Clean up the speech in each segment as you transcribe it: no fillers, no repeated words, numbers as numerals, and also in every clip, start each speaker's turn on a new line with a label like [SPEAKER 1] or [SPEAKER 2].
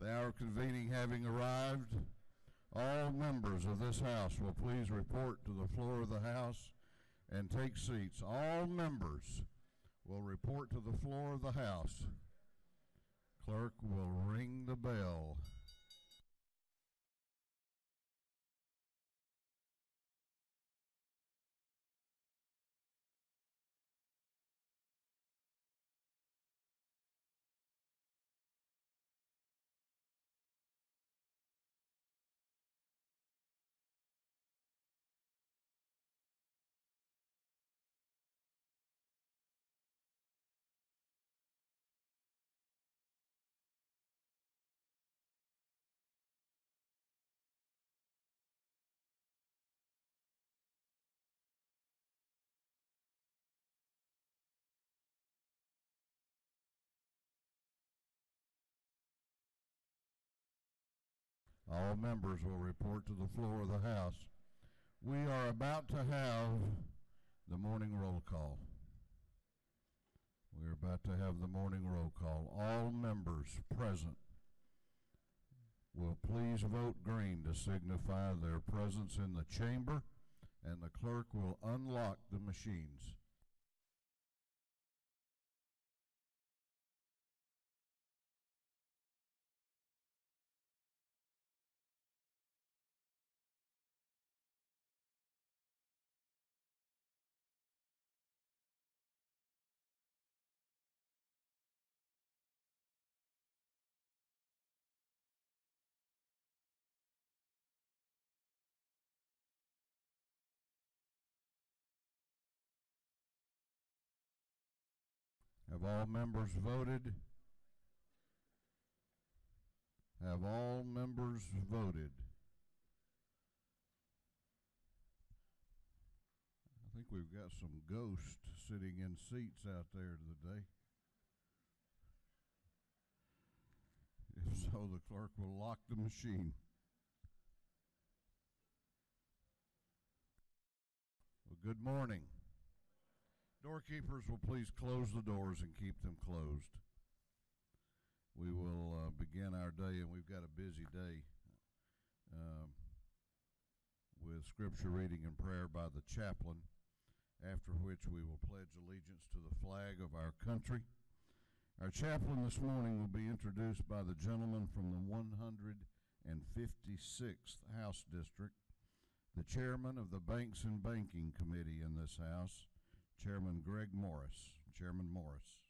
[SPEAKER 1] The hour of convening having arrived, all members of this House will please report to the floor of the House and take seats. All members will report to the floor of the House. Clerk will ring the bell. All members will report to the floor of the House. We are about to have the morning roll call. We are about to have the morning roll call. All members present will please vote green to signify their presence in the chamber, and the clerk will unlock the machines. Have all members voted? Have all members voted? I think we've got some ghosts sitting in seats out there today. If so, the clerk will lock the machine. Well, good morning. Doorkeepers will please close the doors and keep them closed. We will begin our day, and we've got a busy day with scripture reading and prayer by the chaplain, after which we will pledge allegiance to the flag of our country. Our chaplain this morning will be introduced by the gentleman from the 156th House District, the chairman of the Banks and Banking Committee in this House, Chairman Greg Morris. Chairman Morris.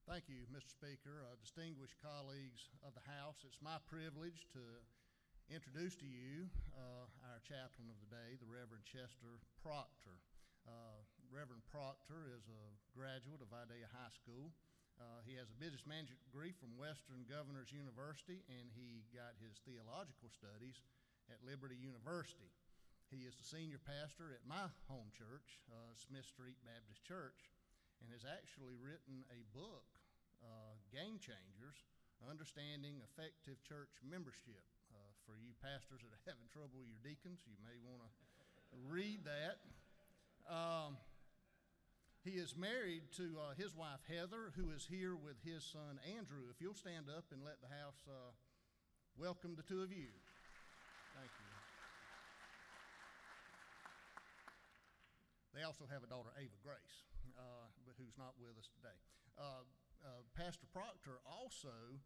[SPEAKER 2] Thank you, Mr. Speaker. Distinguished colleagues of the House, it's my privilege to introduce to you our chaplain of the day, the Reverend Chester Proctor. Reverend Proctor is a graduate of Vidalia High School. He has a business management degree from Western Governors University, and he got his theological studies at Liberty University. He is the senior pastor at my home church, Smith Street Baptist Church, and has actually written a book, Game Changers, Understanding Effective Church Membership. For you pastors that are having trouble with your deacons, you may want to read that. He is married to his wife, Heather, who is here with his son, Andrew. If you'll stand up and let the House welcome the two of you. Thank you. They also have a daughter, Ava Grace, but who's not with us today. Pastor Proctor also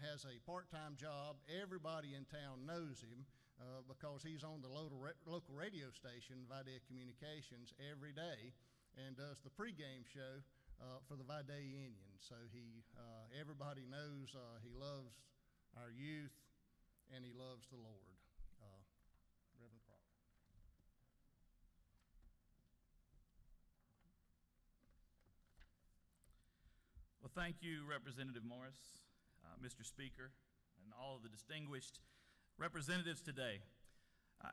[SPEAKER 2] has a part-time job. Everybody in town knows him because he's on the local radio station, Vidalia Communications, every day, and does the pregame show for the Vidalia Indians. So everybody knows he loves our youth and he loves the Lord. Reverend Proctor.
[SPEAKER 3] Well, thank you, Representative Morris, Mr. Speaker, and all of the distinguished representatives today.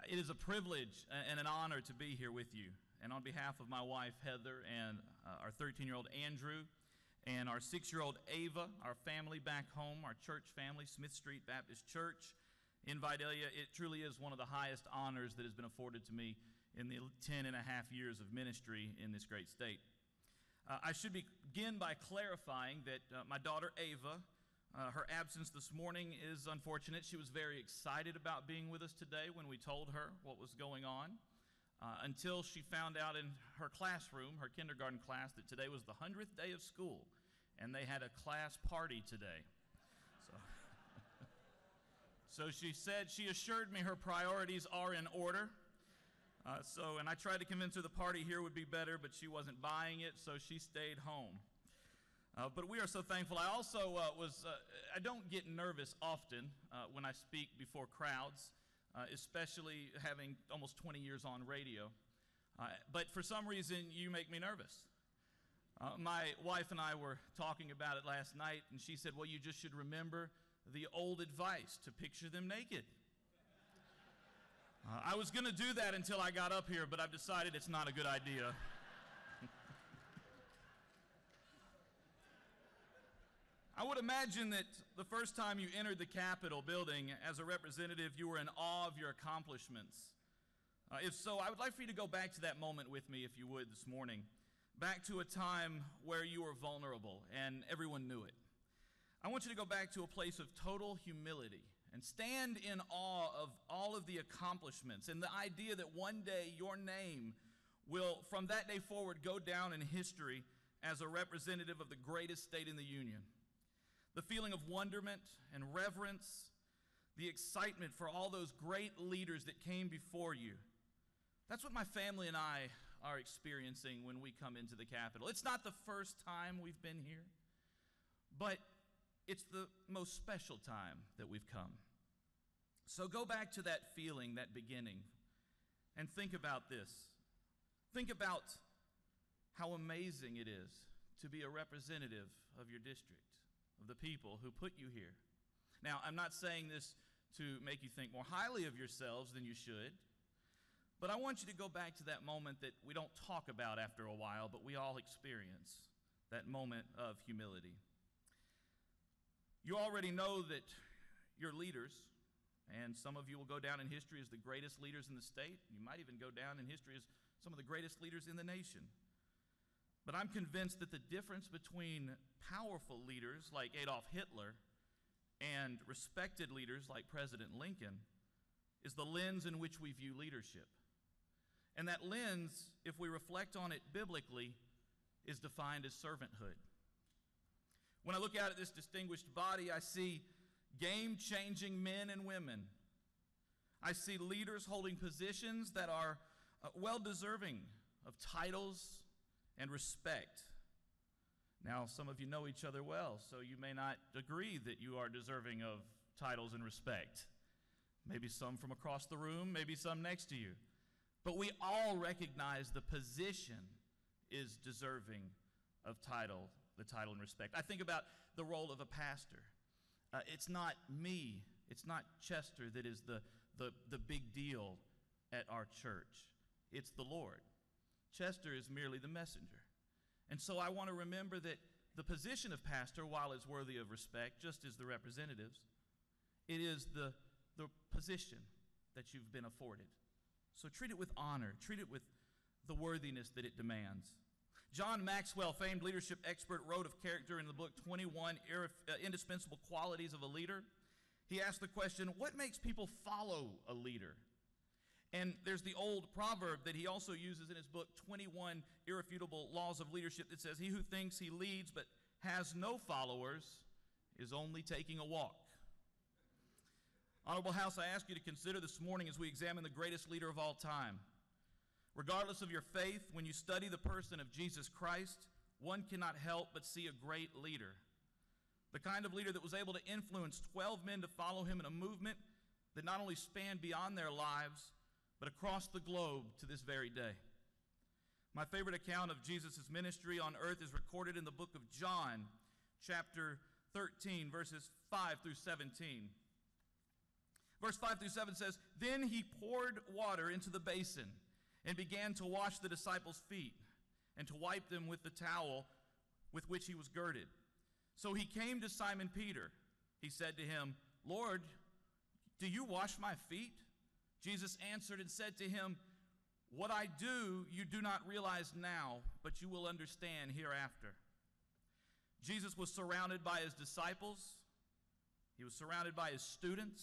[SPEAKER 3] It is a privilege and an honor to be here with you. And on behalf of my wife, Heather, and our 13-year-old Andrew, and our 6-year-old Ava, our family back home, our church family, Smith Street Baptist Church in Vidalia, it truly is one of the highest honors that has been afforded to me in the 10 and a half years of ministry in this great state. I should begin by clarifying that my daughter Ava, her absence this morning is unfortunate. She was very excited about being with us today when we told her what was going on, until she found out in her classroom, her kindergarten class, that today was the 100th day of school, and they had a class party today. So she said, she assured me her priorities are in order. And I tried to convince her the party here would be better, but she wasn't buying it, so she stayed home. But we are so thankful. I also I don't get nervous often when I speak before crowds, especially having almost 20 years on radio. But for some reason, you make me nervous. My wife and I were talking about it last night, and she said, well, you just should remember the old advice to picture them naked. I was going to do that until I got up here, but I've decided it's not a good idea. I would imagine that the first time you entered the Capitol building as a representative, you were in awe of your accomplishments. If so, I would like for you to go back to that moment with me, if you would, this morning. Back to a time where you were vulnerable and everyone knew it. I want you to go back to a place of total humility and stand in awe of all of the accomplishments and the idea that one day your name will, from that day forward, go down in history as a representative of the greatest state in the Union. The feeling of wonderment and reverence, the excitement for all those great leaders that came before you. That's what my family and I are experiencing when we come into the Capitol. It's not the first time we've been here, but it's the most special time that we've come. So go back to that feeling, that beginning, and think about this. Think about how amazing it is to be a representative of your district, of the people who put you here. Now, I'm not saying this to make you think more highly of yourselves than you should, but I want you to go back to that moment that we don't talk about after a while, but we all experience, that moment of humility. You already know that your leaders, and some of you will go down in history as the greatest leaders in the state. You might even go down in history as some of the greatest leaders in the nation. But I'm convinced that the difference between powerful leaders like Adolf Hitler and respected leaders like President Lincoln is the lens in which we view leadership. And that lens, if we reflect on it biblically, is defined as servanthood. When I look out at this distinguished body, I see game-changing men and women. I see leaders holding positions that are well-deserving of titles and respect. Now, some of you know each other well, so you may not agree that you are deserving of titles and respect. Maybe some from across the room, maybe some next to you. But we all recognize the position is deserving of the title and respect. I think about the role of a pastor. It's not me, it's not Chester that is the big deal at our church. It's the Lord. Chester is merely the messenger. And so I want to remember that the position of pastor, while it's worthy of respect, just as the representatives, it is the position that you've been afforded. So treat it with honor. Treat it with the worthiness that it demands. John Maxwell, famed leadership expert, wrote of character in the book 21 Indispensable Qualities of a Leader. He asked the question, what makes people follow a leader? And there's the old proverb that he also uses in his book, 21 Irrefutable Laws of Leadership, that says, he who thinks he leads but has no followers is only taking a walk. Honorable House, I ask you to consider this morning as we examine the greatest leader of all time. Regardless of your faith, when you study the person of Jesus Christ, one cannot help but see a great leader. The kind of leader that was able to influence 12 men to follow him in a movement that not only spanned beyond their lives, but across the globe to this very day. My favorite account of Jesus' ministry on earth is recorded in the book of John, chapter 13, verses 5 through 17. Verse 5 through 7 says, then he poured water into the basin and began to wash the disciples' feet and to wipe them with the towel with which he was girded. So he came to Simon Peter. He said to him, Lord, do you wash my feet? Jesus answered and said to him, What I do, you do not realize now, but you will understand hereafter. Jesus was surrounded by his disciples. He was surrounded by his students.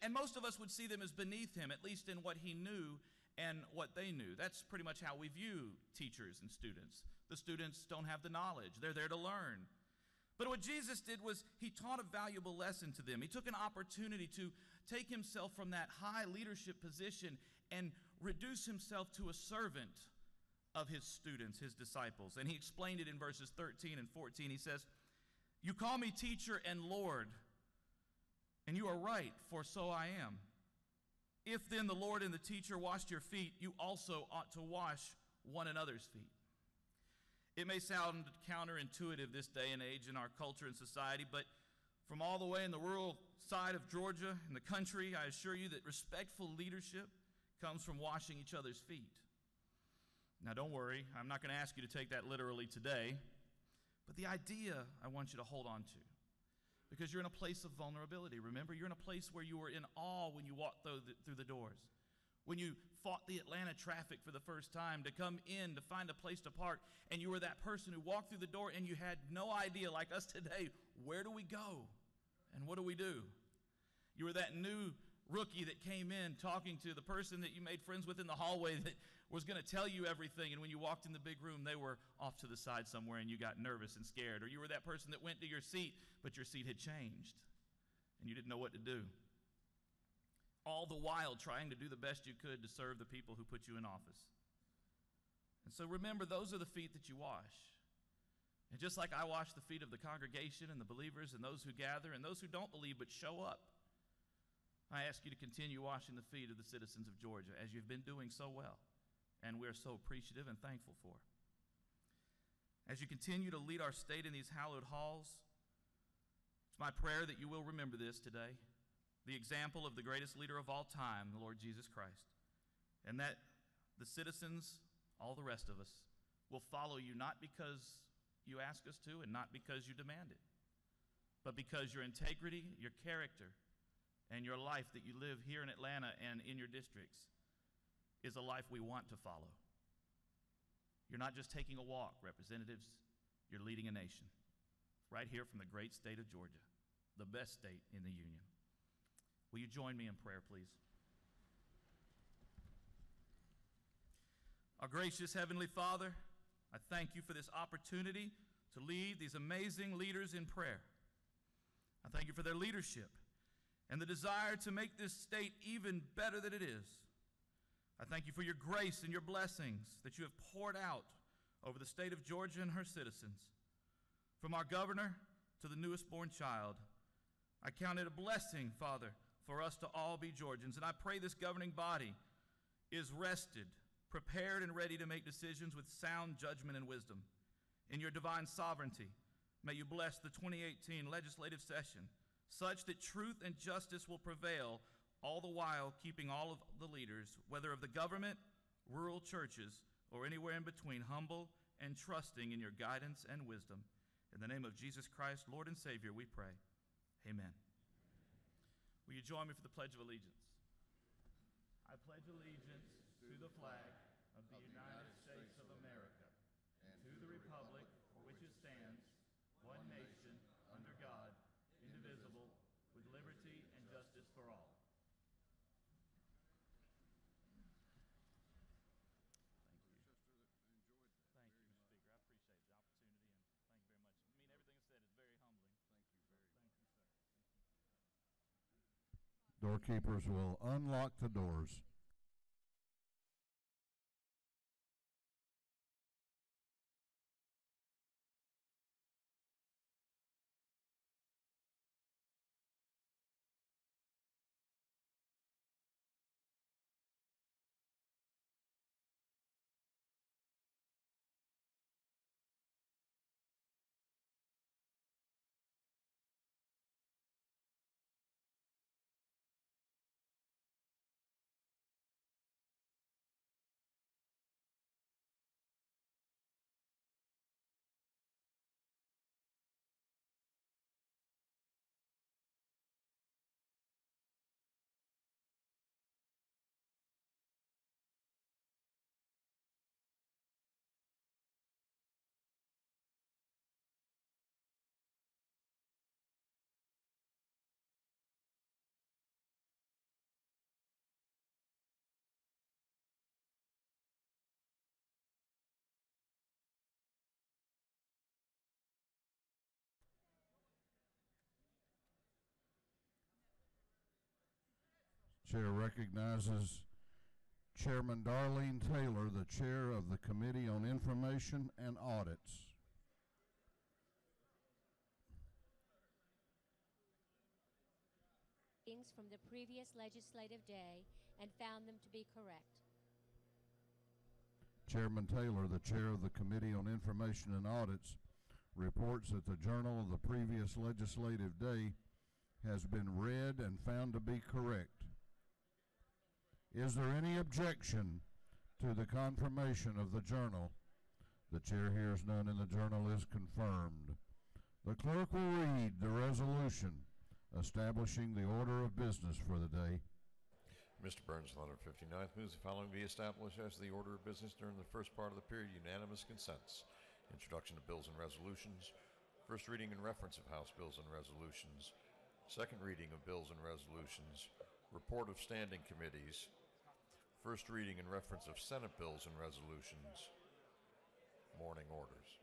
[SPEAKER 3] And most of us would see them as beneath him, at least in what he knew and what they knew. That's pretty much how we view teachers and students. The students don't have the knowledge. They're there to learn. But what Jesus did was he taught a valuable lesson to them. He took an opportunity to take himself from that high leadership position and reduce himself to a servant of his students, his disciples. And he explained it in verses 13 and 14. He says, "You call me teacher and Lord, and you are right, for so I am. If then the Lord and the teacher washed your feet, you also ought to wash one another's feet." It may sound counterintuitive this day and age in our culture and society, but from all the way in the rural side of Georgia, in the country, I assure you that respectful leadership comes from washing each other's feet. Now don't worry, I'm not going to ask you to take that literally today, but the idea I want you to hold on to, because you're in a place of vulnerability. Remember, you're in a place where you were in awe when you walked through the doors. When you fought the Atlanta traffic for the first time to come in to find a place to park, and you were that person who walked through the door and you had no idea, like us today, where do we go and what do we do? You were that new rookie that came in talking to the person that you made friends with in the hallway that was going to tell you everything, and when you walked in the big room, they were off to the side somewhere and you got nervous and scared. Or you were that person that went to your seat, but your seat had changed and you didn't know what to do. All the while trying to do the best you could to serve the people who put you in office. And so remember, those are the feet that you wash. And just like I wash the feet of the congregation and the believers and those who gather and those who don't believe but show up, I ask you to continue washing the feet of the citizens of Georgia, as you've been doing so well, and we're so appreciative and thankful for. As you continue to lead our state in these hallowed halls, it's my prayer that you will remember this today, the example of the greatest leader of all time, the Lord Jesus Christ, and that the citizens, all the rest of us, will follow you not because you ask us to and not because you demand it, but because your integrity, your character, and your life that you live here in Atlanta and in your districts is a life we want to follow. You're not just taking a walk, representatives, you're leading a nation, right here from the great state of Georgia, the best state in the Union. Will you join me in prayer, please? Our gracious Heavenly Father, I thank you for this opportunity to lead these amazing leaders in prayer. I thank you for their leadership and the desire to make this state even better than it is. I thank you for your grace and your blessings that you have poured out over the state of Georgia and her citizens. From our governor to the newest born child, I count it a blessing, Father, for us to all be Georgians. And I pray this governing body is rested, prepared, and ready to make decisions with sound judgment and wisdom. In your divine sovereignty, may you bless the 2018 legislative session such that truth and justice will prevail, all the while keeping all of the leaders, whether of the government, rural churches, or anywhere in between, humble and trusting in your guidance and wisdom. In the name of Jesus Christ, Lord and Savior, we pray. Amen. Will you join me for the Pledge of Allegiance? I pledge allegiance to the flag of the United States of America and to the republic for which it stands, one nation, under God, indivisible, with liberty and justice for all.
[SPEAKER 1] Doorkeepers will unlock the doors. Chair recognizes Chairman Darlene Taylor, the Chair of the Committee on Information and Audits.
[SPEAKER 4] From the previous legislative day and found them to be correct.
[SPEAKER 1] Chairman Taylor, the Chair of the Committee on Information and Audits, reports that the journal of the previous legislative day has been read and found to be correct. Is there any objection to the confirmation of the journal? The chair hears none and the journal is confirmed. The clerk will read the resolution establishing the order of business for the day.
[SPEAKER 5] Mr. Burns, 159th, moves the following be established as the order of business during the first part of the period. Unanimous consents. Introduction of bills and resolutions. First reading and reference of House bills and resolutions. Second reading of bills and resolutions. Report of standing committees. First reading and reference of Senate bills and resolutions. Morning orders.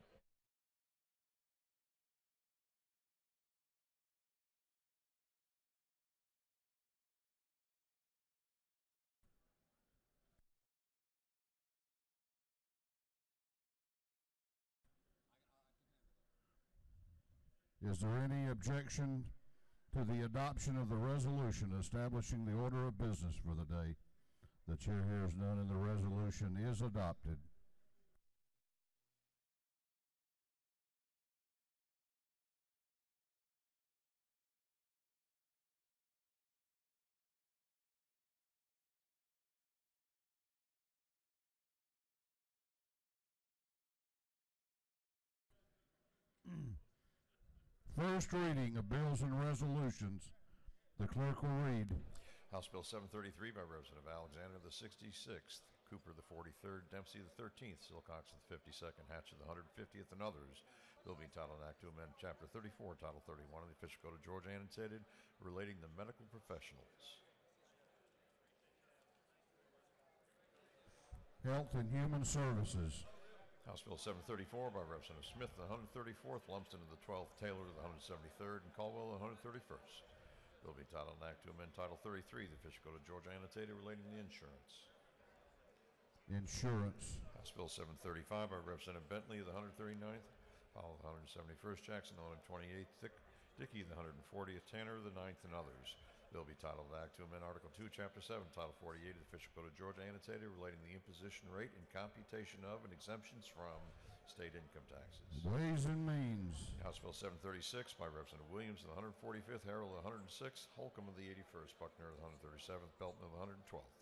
[SPEAKER 1] Is there any objection to the adoption of the resolution establishing the order of business for the day? The chair hears none and the resolution is adopted. First reading of bills and resolutions. The clerk will read.
[SPEAKER 5] House Bill 733 by Representative Alexander the 66th, Cooper the 43rd, Dempsey the 13th, Silcox the 52nd, Hatcher the 150th, and others. Bill being titled an act to amend Chapter 34, Title 31 of the Official Code of Georgia annotated relating to medical professionals.
[SPEAKER 1] Health and Human Services.
[SPEAKER 5] House Bill 734 by Representative Smith, the 134th, Lumsden the 12th, Taylor the 173rd, and Caldwell the 131st. Bill be titled an act to amend Title 33, the Official Code of Georgia annotated relating to insurance.
[SPEAKER 1] Insurance.
[SPEAKER 5] House Bill 735 by Representative Bentley, the 139th, Powell the 171st, Jackson the 128th, Dickey the 140th, Tanner the 9th, and others. Bill be titled an act to amend Article 2, Chapter 7, Title 48 of the Official Code of Georgia annotated relating to the imposition rate and computation of and exemptions from state income taxes.
[SPEAKER 1] Ways and Means.
[SPEAKER 5] House Bill 736 by Representative Williams of the 145th, Harrell of the 106th, Holcomb of the 81st, Buckner of the 137th, Belton of the 112th.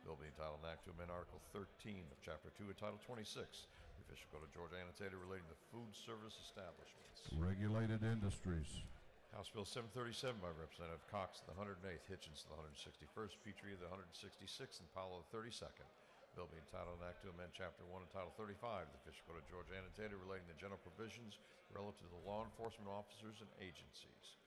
[SPEAKER 5] Bill being titled an act to amend Article 13 of Chapter 2 of Title 26, the Official Code of Georgia annotated relating to food service establishments.
[SPEAKER 1] Regulated Industries.
[SPEAKER 5] House Bill 737 by Representative Cox, the 108th, Hitchens, the 161st, Petrie, the 166th, and Powell, the 32nd. Bill being titled an act to amend Chapter 1 and Title 35 of the Official Code of Georgia annotated relating to general provisions relative to the law enforcement officers and agencies.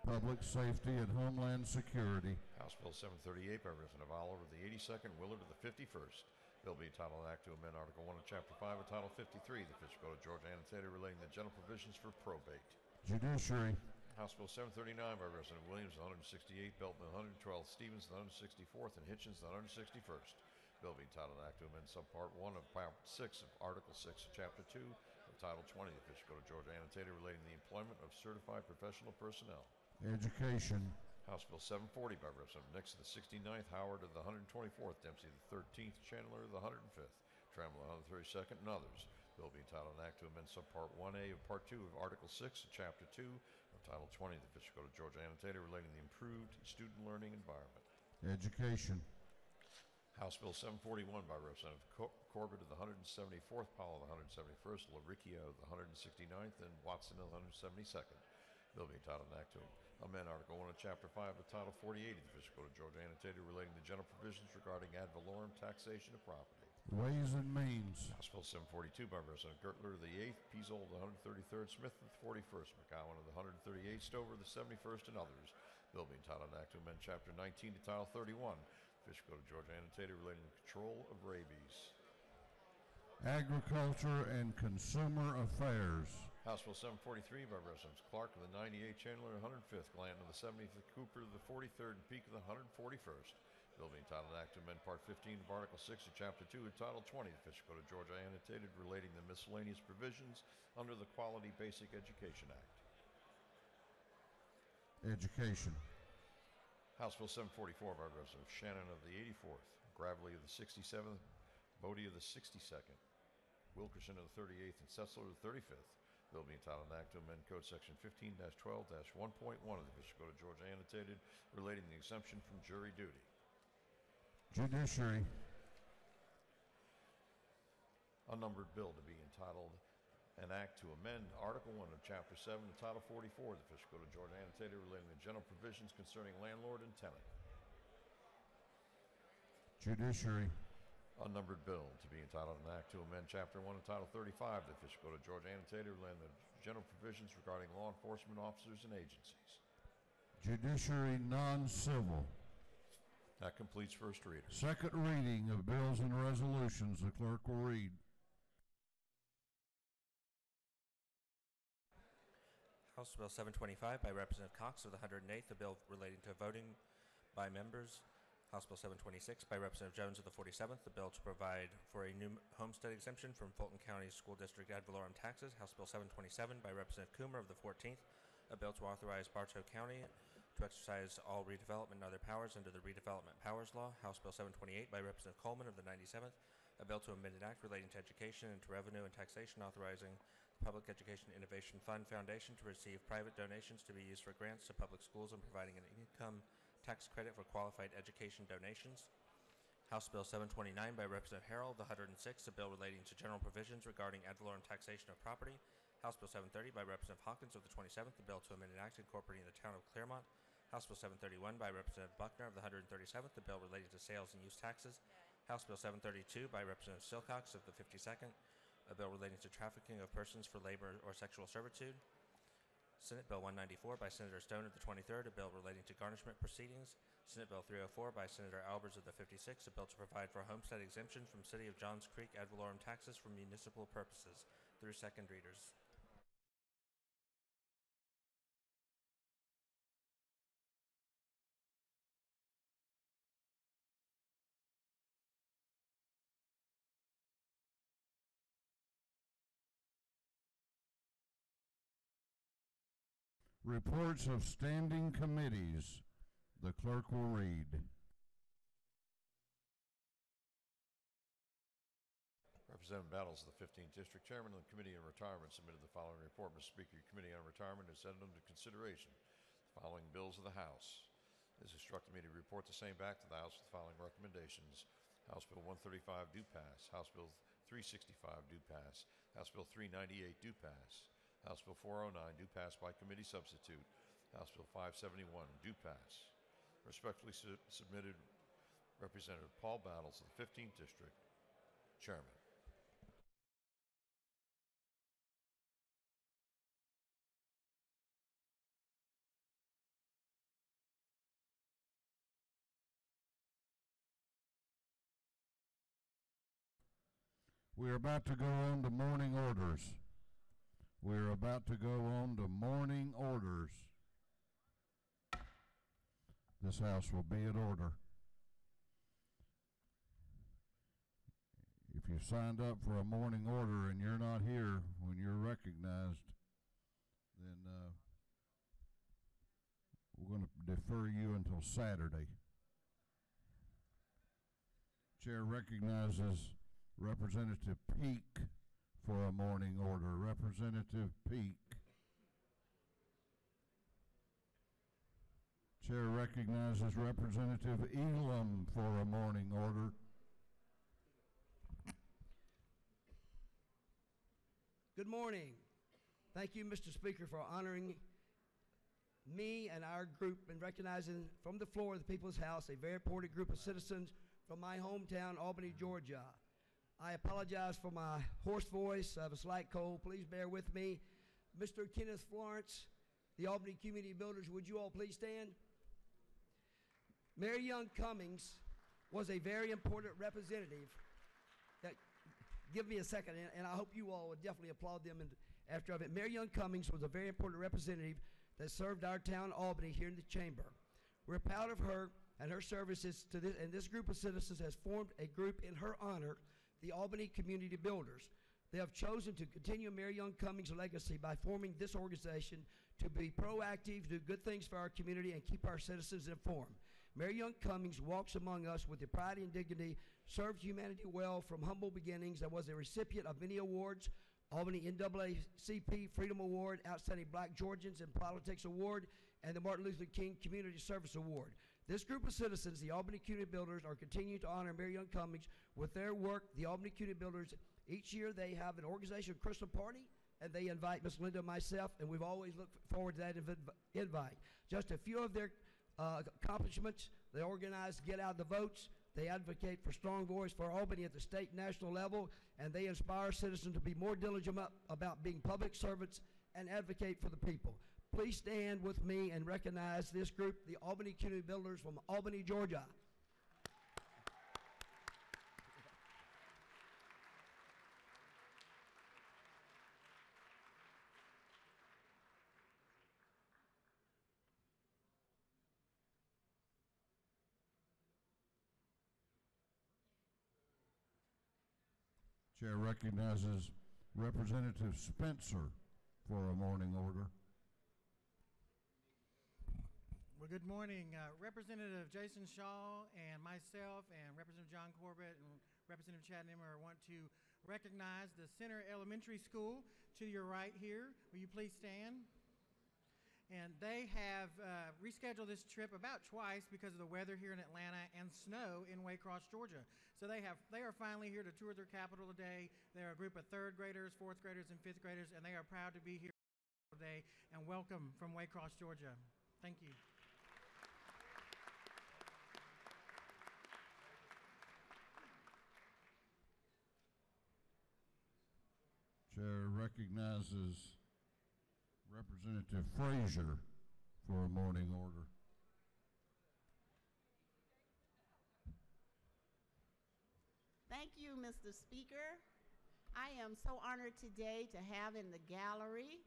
[SPEAKER 1] Public Safety and Homeland Security.
[SPEAKER 5] House Bill 738 by Representative Oliver, the 82nd, Willard of the 51st. Bill being titled an act to amend Article 1 of Chapter 5 of Title 53 of the Official Code of Georgia annotated relating to general provisions for probate.
[SPEAKER 1] Judiciary.
[SPEAKER 5] House Bill 739 by Representative Williams, the 168th, Belton, the 112th, Stevens, the 164th, and Hitchens, the 161st. Bill being titled an act to amend Subpart 1 of Part 6 of Article 6 of Chapter 2 of Title 20 of the Official Code of Georgia annotated relating to the employment of certified professional personnel.
[SPEAKER 1] Education.
[SPEAKER 5] House Bill 740 by Representative Nixon, the 69th, Howard of the 124th, Dempsey the 13th, Chandler of the 105th, Trammell the 132nd, and others. Bill being titled an act to amend Subpart 1A of Part 2 of Article 6 of Chapter 2 of Title 20 of the Official Code of Georgia annotated relating to the improved student learning environment.
[SPEAKER 1] Education.
[SPEAKER 5] House Bill 741 by Representative Corbett of the 174th, Powell of the 171st, LaRicchia of the 169th, and Watson of the 172nd. Bill being titled an act to amend Article 1 of Chapter 5 of Title 48 of the Official Code of Georgia annotated relating to general provisions regarding ad valorem taxation of property.
[SPEAKER 1] Ways and Means.
[SPEAKER 5] House Bill 742 by Representative Gertler of the 8th, Peasole of the 133rd, Smith of the 41st, McGowan of the 138th, Stover of the 71st, and others. Bill being titled an act to amend Chapter 19 to Title 31, Official Code of Georgia annotated relating to control of rabies.
[SPEAKER 1] Agriculture and Consumer Affairs.
[SPEAKER 5] House Bill 743 by Representatives Clark of the 98th, Chandler, 105th, Glanton of the 75th, Cooper of the 43rd, and Peak of the 141st. Bill being entitled an act to amend Part 15 of Article 6 of Chapter 2 of Title 20 of the Official Code of Georgia, annotated relating to miscellaneous provisions under the Quality Basic Education Act.
[SPEAKER 1] Education.
[SPEAKER 5] House Bill 744 by Representative Shannon of the 84th, Gravely of the 67th, Bodie of the 62nd, Wilkerson of the 38th, and Setzler of the 35th. Bill being entitled an act to amend Code Section 15-12-1.1 of the Official Code of Georgia, annotated relating to the exemption from jury duty.
[SPEAKER 1] Judiciary.
[SPEAKER 5] Unnumbered bill to be entitled an act to amend Article 1 of Chapter 7 of Title 44 of the Official Code of Georgia, annotated relating to general provisions concerning landlord and tenant.
[SPEAKER 1] Judiciary.
[SPEAKER 5] Unnumbered bill to be entitled an act to amend Chapter 1 of Title 35 of the Official Code of Georgia, annotated relating to general provisions regarding law enforcement officers and agencies.
[SPEAKER 1] Judiciary non-civil.
[SPEAKER 5] That completes first reading.
[SPEAKER 1] Second reading of bills and resolutions. The clerk will read.
[SPEAKER 6] House Bill 725 by Representative Cox of the 108th, a bill relating to voting by members. House Bill 726 by Representative Jones of the 47th, a bill to provide for a new homestead exemption from Fulton County School District ad valorem taxes. House Bill 727 by Representative Coomer of the 14th, a bill to authorize Bartow County to exercise all redevelopment and other powers under the Redevelopment Powers Law. House Bill 728 by Representative Coleman of the 97th, a bill to amend an act relating to education and to revenue and taxation, authorizing the Public Education Innovation Fund Foundation to receive private donations to be used for grants to public schools and providing an income tax credit for qualified education donations. House Bill 729 by Representative Harrell of the 106th, a bill relating to general provisions regarding ad valorem taxation of property. House Bill 730 by Representative Hawkins of the 27th, a bill to amend an act incorporating the town of Claremont. House Bill 731 by Representative Buckner of the 137th, a bill relating to sales and use taxes. House Bill 732 by Representative Silcox of the 52nd, a bill relating to trafficking of persons for labor or sexual servitude. Senate Bill 194 by Senator Stone of the 23rd, a bill relating to garnishment proceedings. Senate Bill 304 by Senator Albers of the 56th, a bill to provide for a homestead exemption from City of Johns Creek ad valorem taxes for municipal purposes, through second readers.
[SPEAKER 1] Reports of standing committees. The clerk will read.
[SPEAKER 5] Representative Battles of the 15th District Chairman of the Committee on Retirement submitted the following report. Mr. Speaker, your Committee on Retirement has sent under consideration the following bills of the House. It has instructed me to report the same back to the House with the following recommendations. House Bill 135 do pass. House Bill 365 do pass. House Bill 398 do pass. House Bill 409 do pass by committee substitute. House Bill 571 do pass. Respectfully submitted, Representative Paul Battles of the 15th District, Chairman.
[SPEAKER 1] We are about to go on to morning orders. We are about to go on to morning orders. This House will be in order. If you signed up for a morning order and you're not here when you're recognized, then we're going to defer you until Saturday. Chair recognizes Representative Peak for a morning order. Representative Peak. Chair recognizes Representative Elam for a morning order.
[SPEAKER 7] Good morning. Thank you, Mr. Speaker, for honoring me and our group and recognizing from the floor of the People's House a very important group of citizens from my hometown, Albany, Georgia. I apologize for my hoarse voice. I have a slight cold. Please bear with me. Mr. Kenneth Florence, the Albany Community Builders, would you all please stand? Mary Young Cummings was a very important representative. Give me a second, and I hope you all would definitely applaud them after of it. Mayor Young Cummings was a very important representative that served our town, Albany, here in the chamber. We're proud of her and her services to this, and this group of citizens has formed a group in her honor, the Albany Community Builders. They have chosen to continue Mayor Young Cummings' legacy by forming this organization to be proactive, do good things for our community, and keep our citizens informed. Mayor Young Cummings walks among us with the pride and dignity, served humanity well from humble beginnings, and was a recipient of many awards: Albany NAACP Freedom Award, Outstanding Black Georgians in Politics Award, and the Martin Luther King Community Service Award. This group of citizens, the Albany Community Builders, are continuing to honor Mayor Young Cummings with their work. The Albany Community Builders, each year they have an organizational Christmas party, and they invite Miss Linda and myself, and we've always looked forward to that invite. Just a few of their accomplishments: they organize Get Out the Votes, they advocate for strong voice for Albany at the state and national level, and they inspire citizens to be more diligent about being public servants and advocate for the people. Please stand with me and recognize this group, the Albany Community Builders from Albany, Georgia.
[SPEAKER 1] Chair recognizes Representative Spencer for a morning order.
[SPEAKER 8] Well, good morning. Representative Jason Shaw and myself and Representative John Corbett and Representative Chad Nimmer want to recognize the Center Elementary School to your right here. Will you please stand? And they have rescheduled this trip about twice because of the weather here in Atlanta and snow in Waycross, Georgia. So they are finally here to tour their capital today. They're a group of 3rd graders, 4th graders, and 5th graders, and they are proud to be here today. And welcome from Waycross, Georgia. Thank you.
[SPEAKER 1] Chair recognizes Representative Frazier for a morning order.
[SPEAKER 9] Thank you, Mr. Speaker. I am so honored today to have in the gallery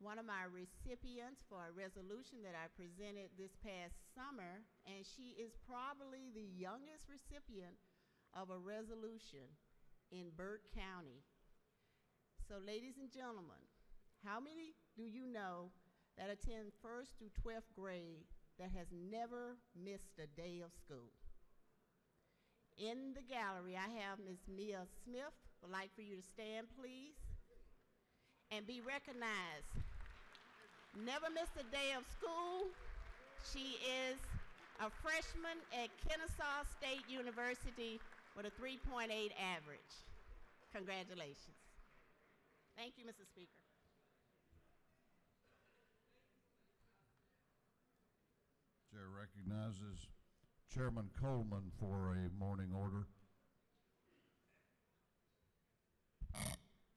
[SPEAKER 9] one of my recipients for a resolution that I presented this past summer, and she is probably the youngest recipient of a resolution in Burt County. So, ladies and gentlemen, how many do you know that attend 1st through 12th grade that has never missed a day of school? In the gallery, I have Ms. Mia Smith. Would like for you to stand, please, and be recognized. Never missed a day of school. She is a freshman at Kennesaw State University with a 3.8 average. Congratulations. Thank you, Mr. Speaker.
[SPEAKER 1] Chair recognizes Chairman Coleman for a morning order.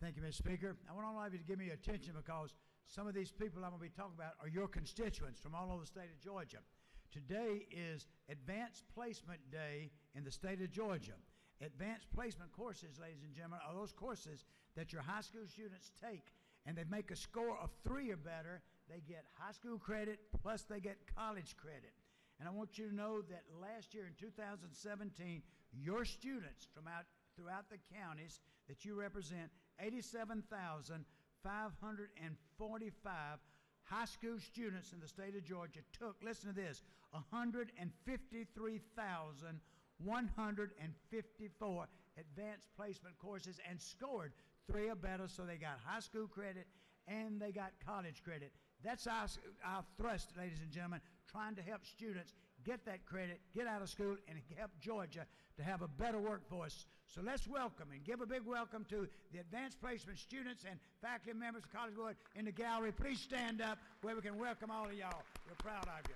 [SPEAKER 10] Thank you, Mr. Speaker. I want all of you to give me your attention because some of these people I'm going to be talking about are your constituents from all over the state of Georgia. Today is Advanced Placement Day in the state of Georgia. Advanced placement courses, ladies and gentlemen, are those courses that your high school students take, and they make a score of 3 or better. They get high school credit, plus they get college credit. And I want you to know that last year in 2017, your students from throughout the counties that you represent, 87,545 high school students in the state of Georgia took, listen to this, 153,154 advanced placement courses and scored 3 or better, so they got high school credit and they got college credit. That's our thrust, ladies and gentlemen, trying to help students get that credit, get out of school, and help Georgia to have a better workforce. So let's welcome and give a big welcome to the advanced placement students and faculty members of College Board in the gallery. Please stand up where we can welcome all of y'all. We're proud of you.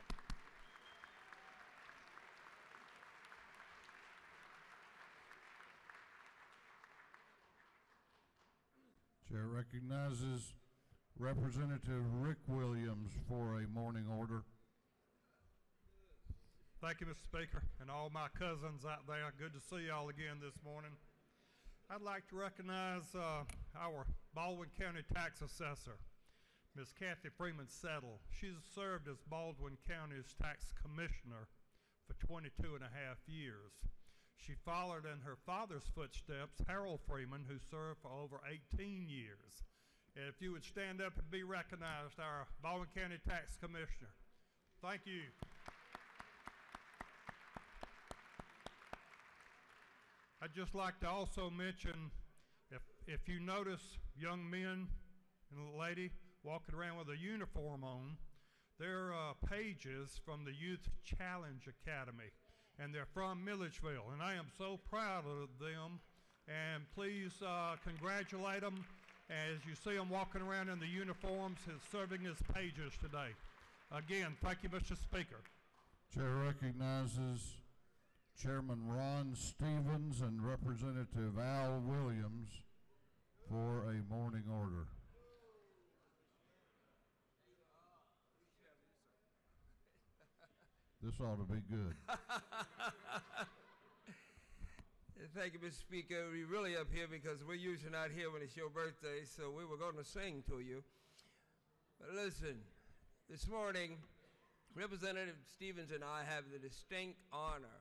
[SPEAKER 1] Chair recognizes Representative Rick Williams for a morning order.
[SPEAKER 11] Thank you, Mr. Speaker, and all my cousins out there. Good to see y'all again this morning. I'd like to recognize our Baldwin County Tax Assessor, Ms. Kathy Freeman Settle. She's served as Baldwin County's Tax Commissioner for 22 and a half years. She followed in her father's footsteps, Harold Freeman, who served for over 18 years. And if you would stand up and be recognized, our Baldwin County Tax Commissioner. Thank you. I'd just like to also mention, if you notice young men and a lady walking around with a uniform on, they're pages from the Youth Challenge Academy, and they're from Milledgeville, and I am so proud of them, and please congratulate them as you see them walking around in the uniforms and serving as pages today. Again, thank you, Mr. Speaker.
[SPEAKER 1] Chair recognizes Chairman Ron Stevens and Representative Al Williams for a morning order. This ought to be good.
[SPEAKER 12] Thank you, Mr. Speaker. We're really up here because we're usually not here when it's your birthday, so we were going to sing to you. But listen, this morning, Representative Stevens and I have the distinct honor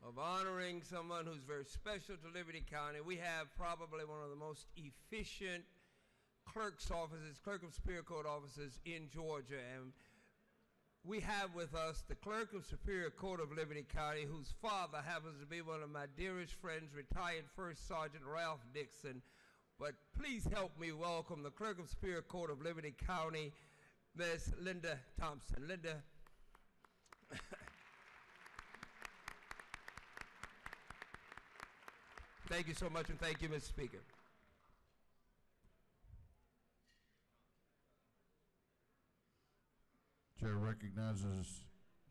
[SPEAKER 12] of honoring someone who's very special to Liberty County. We have probably one of the most efficient clerk's offices, clerk of Superior Court offices in Georgia, and we have with us the clerk of Superior Court of Liberty County, whose father happens to be one of my dearest friends, retired First Sergeant Ralph Dixon. But please help me welcome the clerk of Superior Court of Liberty County, Ms. Linda Thompson. Linda. Thank you so much, and thank you, Mr. Speaker.
[SPEAKER 1] Chair recognizes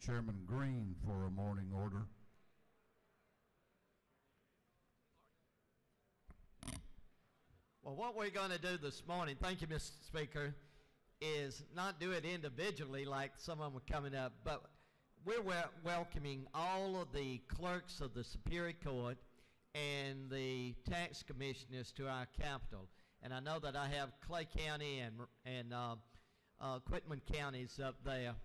[SPEAKER 1] Chairman Green for a morning order.
[SPEAKER 13] Well, what we're going to do this morning, thank you, Mr. Speaker, is not do it individually like some of them are coming up, but we're welcoming all of the clerks of the Superior Court and the tax commissioners to our capital. And I know that I have Clay County and Quitman counties up there,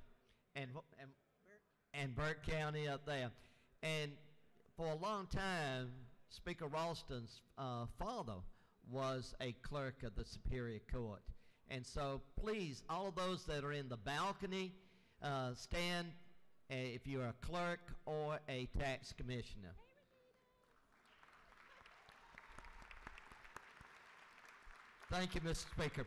[SPEAKER 13] and Burke County up there. And for a long time, Speaker Ralston's father was a clerk of the Superior Court. And so please, all of those that are in the balcony, stand if you're a clerk or a tax commissioner. Thank you, Mr. Speaker.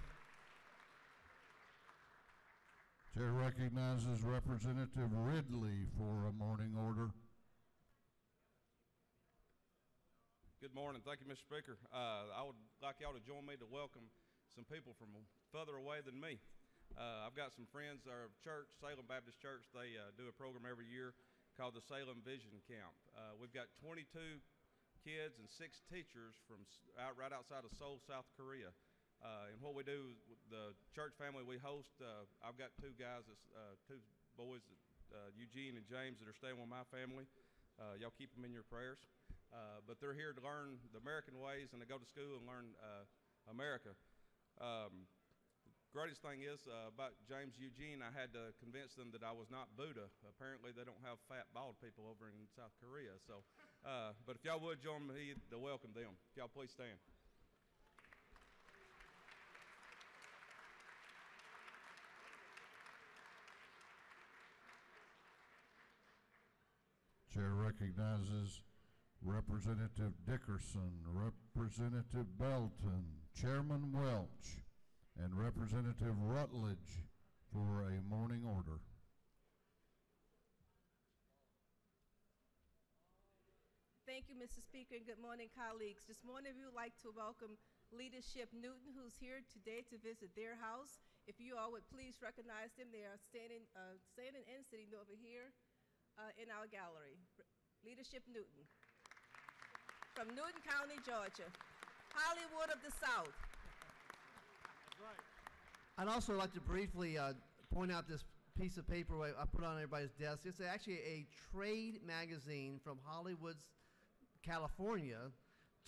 [SPEAKER 1] Chair recognizes Representative Ridley for a morning order.
[SPEAKER 14] Good morning. Thank you, Mr. Speaker. I would like y'all to join me to welcome some people from further away than me. I've got some friends, our church, Salem Baptist Church, they do a program every year called the Salem Vision Camp. We've got 22 kids and 6 teachers from right outside of Seoul, South Korea. And what we do, the church family we host, I've got 2 guys, two boys, Eugene and James, that are staying with my family. Y'all keep them in your prayers. But they're here to learn the American ways and to go to school and learn America. Greatest thing is about James Eugene, I had to convince them that I was not Buddha. Apparently they don't have fat, bald people over in South Korea. So, but if y'all would join me to welcome them. If y'all please stand.
[SPEAKER 1] Chair recognizes Representative Dickerson, Representative Belton, Chairman Welch, and Representative Rutledge for a morning order.
[SPEAKER 15] Thank you, Mr. Speaker, and good morning, colleagues. This morning, we would like to welcome Leadership Newton, who's here today to visit their house. If you all would please recognize them, they are standing and sitting over here in our gallery. Leadership Newton. From Newton County, Georgia. Hollywood of the South.
[SPEAKER 14] That's right.
[SPEAKER 16] I'd also like to briefly point out this piece of paper I put on everybody's desk. It's actually a trade magazine from Hollywood, California,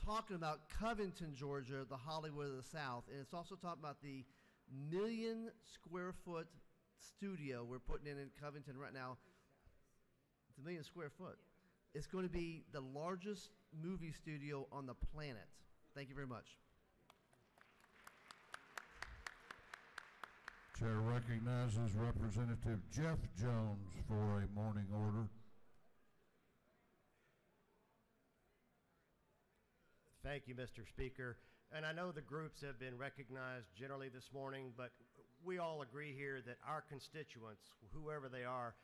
[SPEAKER 16] talking about Covington, Georgia, the Hollywood of the South, and it's also talking about the 1,000,000 square foot studio we're putting in Covington right now. It's 1,000,000 square foot. It's going to be the largest movie studio on the planet. Thank you very much.
[SPEAKER 1] Chair recognizes Representative Jeff Jones for a morning order.
[SPEAKER 17] Thank you, Mr. Speaker. And I know the groups have been recognized generally this morning, but we all agree here that our constituents, whoever they are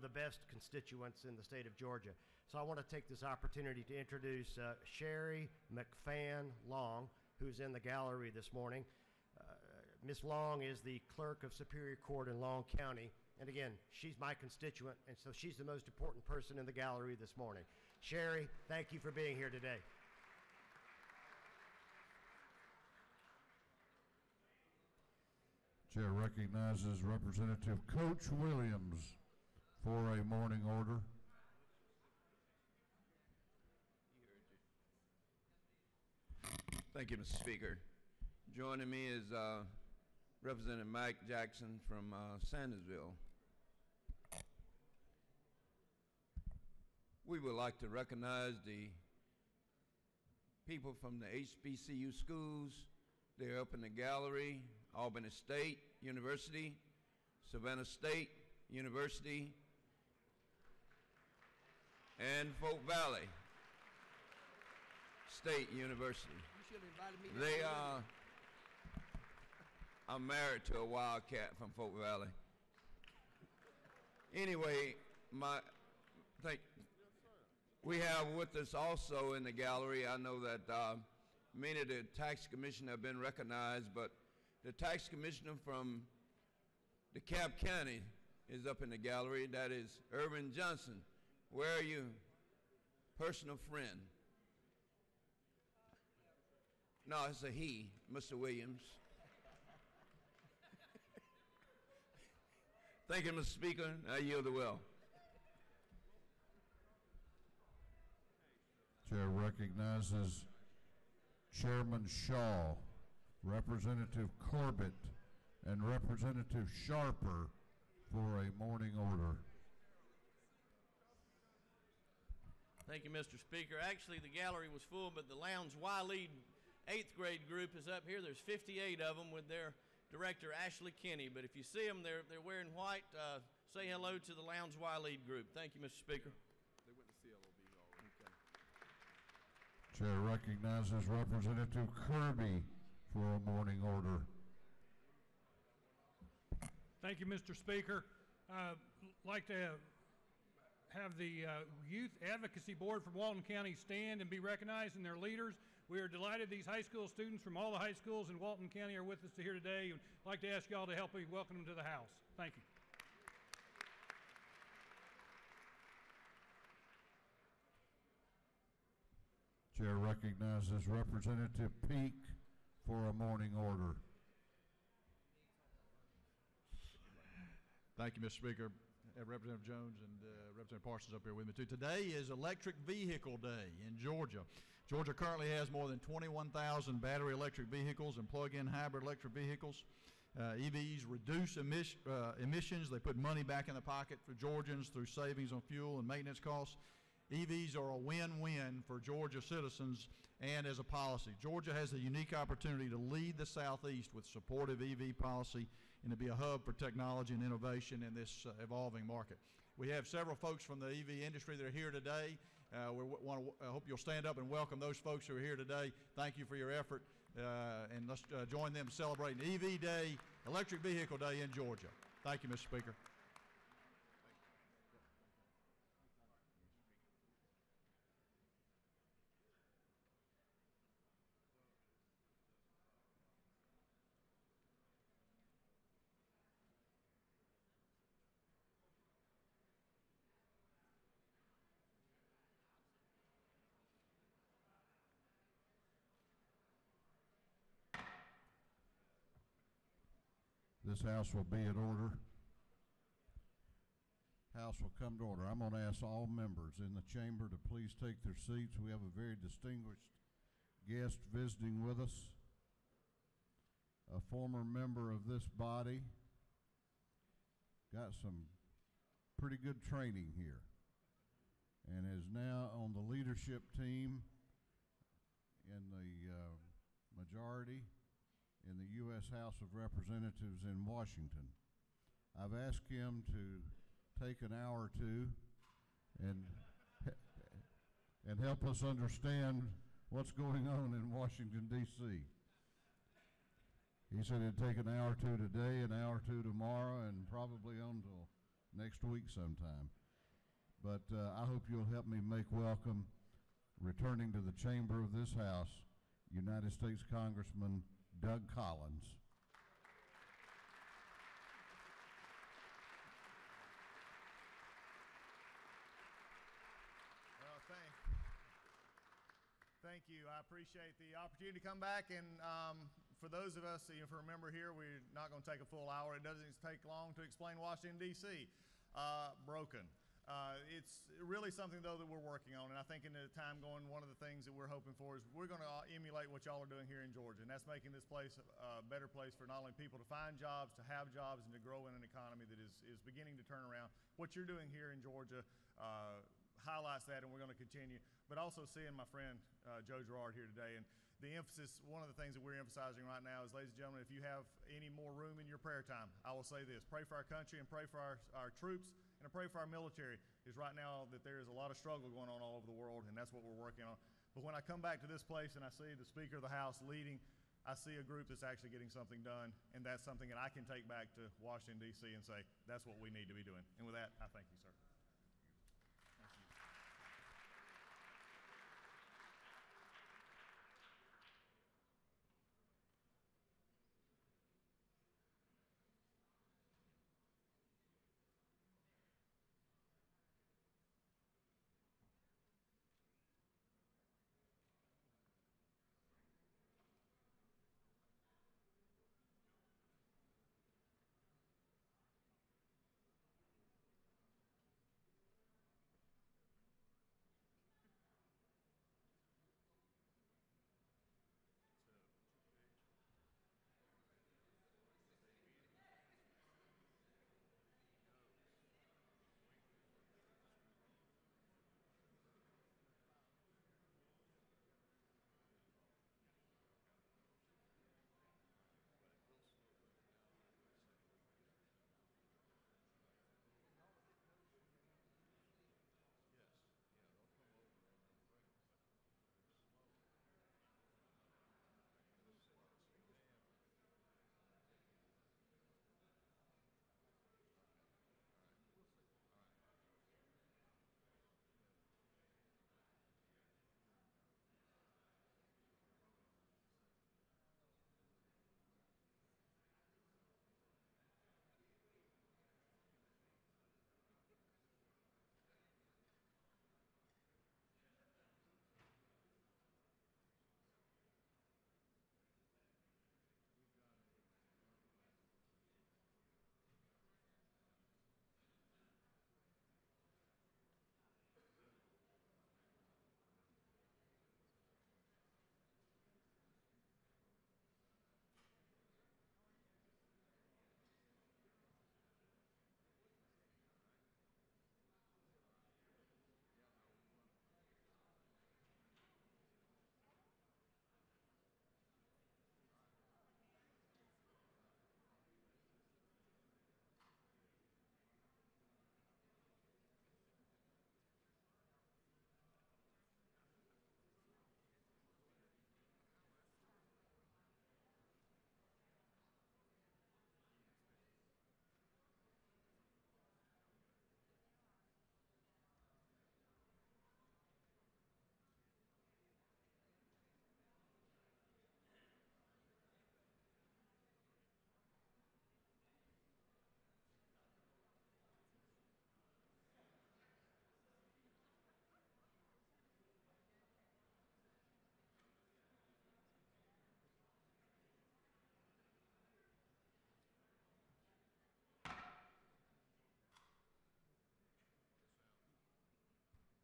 [SPEAKER 17] the best constituents in the state of Georgia. So I want to take this opportunity to introduce Sherry McFan Long, who's in the gallery this morning. Ms. Long is the clerk of Superior Court in Long County. And again, she's my constituent, and so she's the most important person in the gallery this morning. Sherry, thank you for being here today.
[SPEAKER 1] Chair recognizes Representative Coach Williams for a morning order.
[SPEAKER 12] Thank you, Mr. Speaker. Joining me is Representative Mike Jackson from Sandersville. We would like to recognize the people from the HBCU schools. They're up in the gallery: Albany State University, Savannah State University, and Folk Valley State University.
[SPEAKER 7] You should have invited me.
[SPEAKER 12] They are. I'm married to a wildcat from Folk Valley. Anyway, we have with us also in the gallery, I know that many of the tax commission have been recognized, but the tax commissioner from DeKalb County is up in the gallery. That is Irvin Johnson. Where are you? Personal friend. No, it's a he, Mr. Williams. Thank you, Mr. Speaker. I yield the will.
[SPEAKER 1] Chair recognizes Chairman Shaw, Representative Corbett, and Representative Sharper for a morning order.
[SPEAKER 18] Thank you, Mr. Speaker. Actually, the gallery was full, but the Lowndes Y Lead 8th grade group is up here. There's 58 of them with their director, Ashley Kinney. But if you see them, they're wearing white. Say hello to the Lowndes Y Lead group. Thank you, Mr. Speaker.
[SPEAKER 12] They went to CLOB already. Okay.
[SPEAKER 1] Chair recognizes Representative Kirby for a morning order.
[SPEAKER 11] Thank you, Mr. Speaker. I'd like to have the Youth Advocacy Board from Walton County stand and be recognized and their leaders. We are delighted these high school students from all the high schools in Walton County are with us here today. I'd like to ask y'all to help me welcome them to the House. Thank you.
[SPEAKER 1] Chair recognizes Representative Peak for a morning order.
[SPEAKER 19] Thank you, Mr. Speaker. I have Representative Jones and Representative Parsons up here with me too. Today is Electric Vehicle Day in Georgia. Georgia currently has more than 21,000 battery electric vehicles and plug-in hybrid electric vehicles. EVs reduce emissions. They put money back in the pocket for Georgians through savings on fuel and maintenance costs. EVs are a win-win for Georgia citizens and as a policy. Georgia has a unique opportunity to lead the Southeast with supportive EV policy and to be a hub for technology and innovation in this evolving market. We have several folks from the EV industry that are here today. I hope you'll stand up and welcome those folks who are here today. Thank you for your effort, and let's join them celebrating EV Day, Electric Vehicle Day in Georgia. Thank you, Mr. Speaker.
[SPEAKER 1] This House will be in order. House will come to order. I'm going to ask all members in the chamber to please take their seats. We have a very distinguished guest visiting with us, a former member of this body, got some pretty good training here, and is now on the leadership team in the majority in the U.S. House of Representatives in Washington. I've asked him to take an hour or two and help us understand what's going on in Washington, D.C. He said it'd take an hour or two today, an hour or two tomorrow, and probably on till next week sometime. But I hope you'll help me make welcome, returning to the chamber of this House, United States Congressman Doug Collins.
[SPEAKER 20] Well, thank you. I appreciate the opportunity to come back. And for those of us, if you remember here, we're not going to take a full hour. It doesn't take long to explain Washington, D.C. Broken. It's really something, though, that we're working on. And I think in the time going, one of the things that we're hoping for is we're going to emulate what y'all are doing here in Georgia. And that's making this place a better place for not only people to find jobs, to have jobs, and to grow in an economy that is beginning to turn around. What you're doing here in Georgia highlights that, and we're going to continue. But also seeing my friend Joe Girard here today. And the emphasis, one of the things that we're emphasizing right now is, ladies and gentlemen, if you have any more room in your prayer time, I will say this: pray for our country and pray for our troops and pray for our military. Is right now that there is a lot of struggle going on all over the world, and that's what we're working on. But when I come back to this place and I see the Speaker of the House leading, I see a group that's actually getting something done, and that's something that I can take back to Washington, D.C. and say, that's what we need to be doing. And with that, I thank you, sir.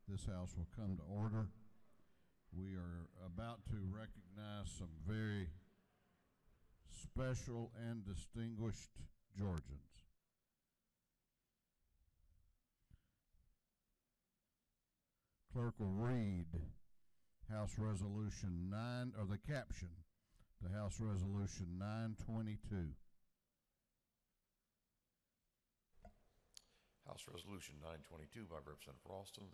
[SPEAKER 1] This House will come to order. we are about to recognize some very special and distinguished Georgians. Clerk will read House Resolution 9, or the caption to House Resolution 922.
[SPEAKER 5] House Resolution 922 by Representative Ralston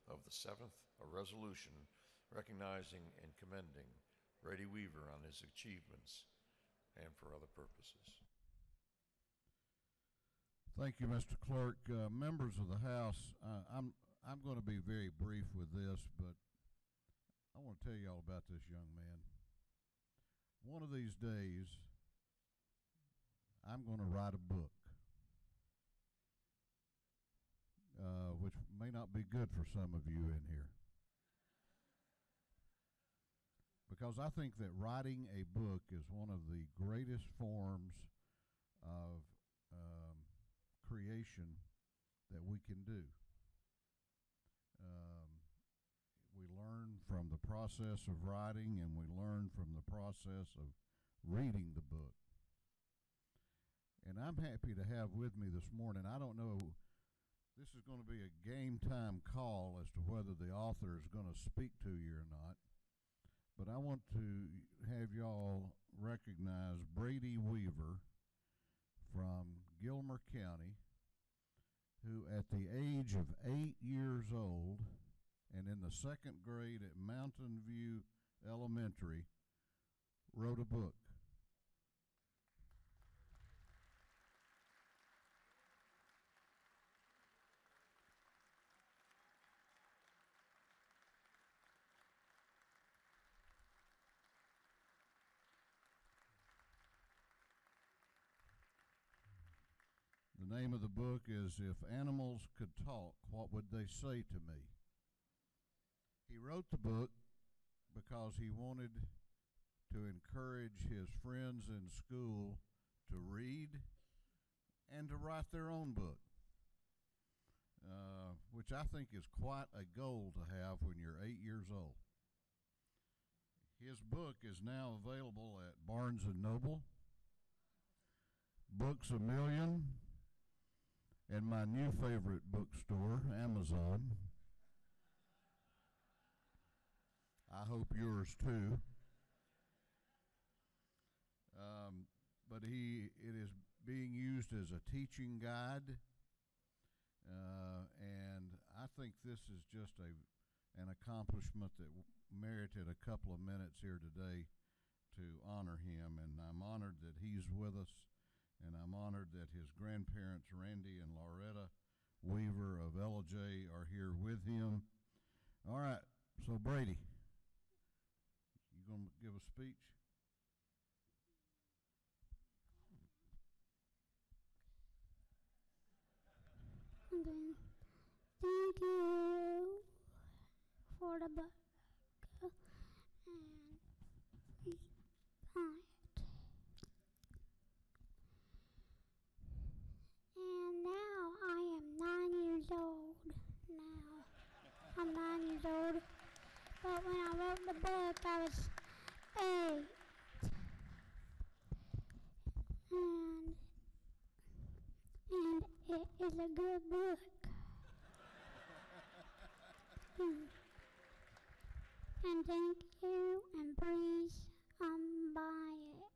[SPEAKER 5] of the 7th, a resolution recognizing and commending Brady Weaver on his achievements and for other purposes.
[SPEAKER 1] Thank you, Mr. Clerk. Members of the House, I'm going to be very brief with this, but I want to tell you all about this young man. One of these days, I'm going to write a book, which may not be good for some of you in here. Because I think that writing a book is one of the greatest forms of creation that we can do. We learn from the process of writing, and we learn from the process of reading the book. And I'm happy to have with me this morning, I don't know, this is going to be a game time call as to whether the author is going to speak to you or not. But I want to have y'all recognize Brady Weaver from Gilmer County, who at the age of 8 years old and in the 2nd grade at Mountain View Elementary wrote a book. The name of the book is If Animals Could Talk, What Would They Say to Me? He wrote the book because he wanted to encourage his friends in school to read and to write their own book, which I think is quite a goal to have when you're 8 years old. His book is now available at Barnes & Noble, Books A Million, and my new favorite bookstore, Amazon. I hope yours too. But it is being used as a teaching guide, and I think this is just an accomplishment that merited a couple of minutes here today to honor him, and I'm honored that he's with us, and I'm honored that his grandparents, Randy and Loretta Weaver of LJ, are here with him. All right, so Brady, you going to give a speech?
[SPEAKER 21] Okay. Thank you for the book and on it. And now I am 9 years old. Now I'm 9 years old. But when I wrote the book, I was 8. And it is a good book. And thank you, and please buy it.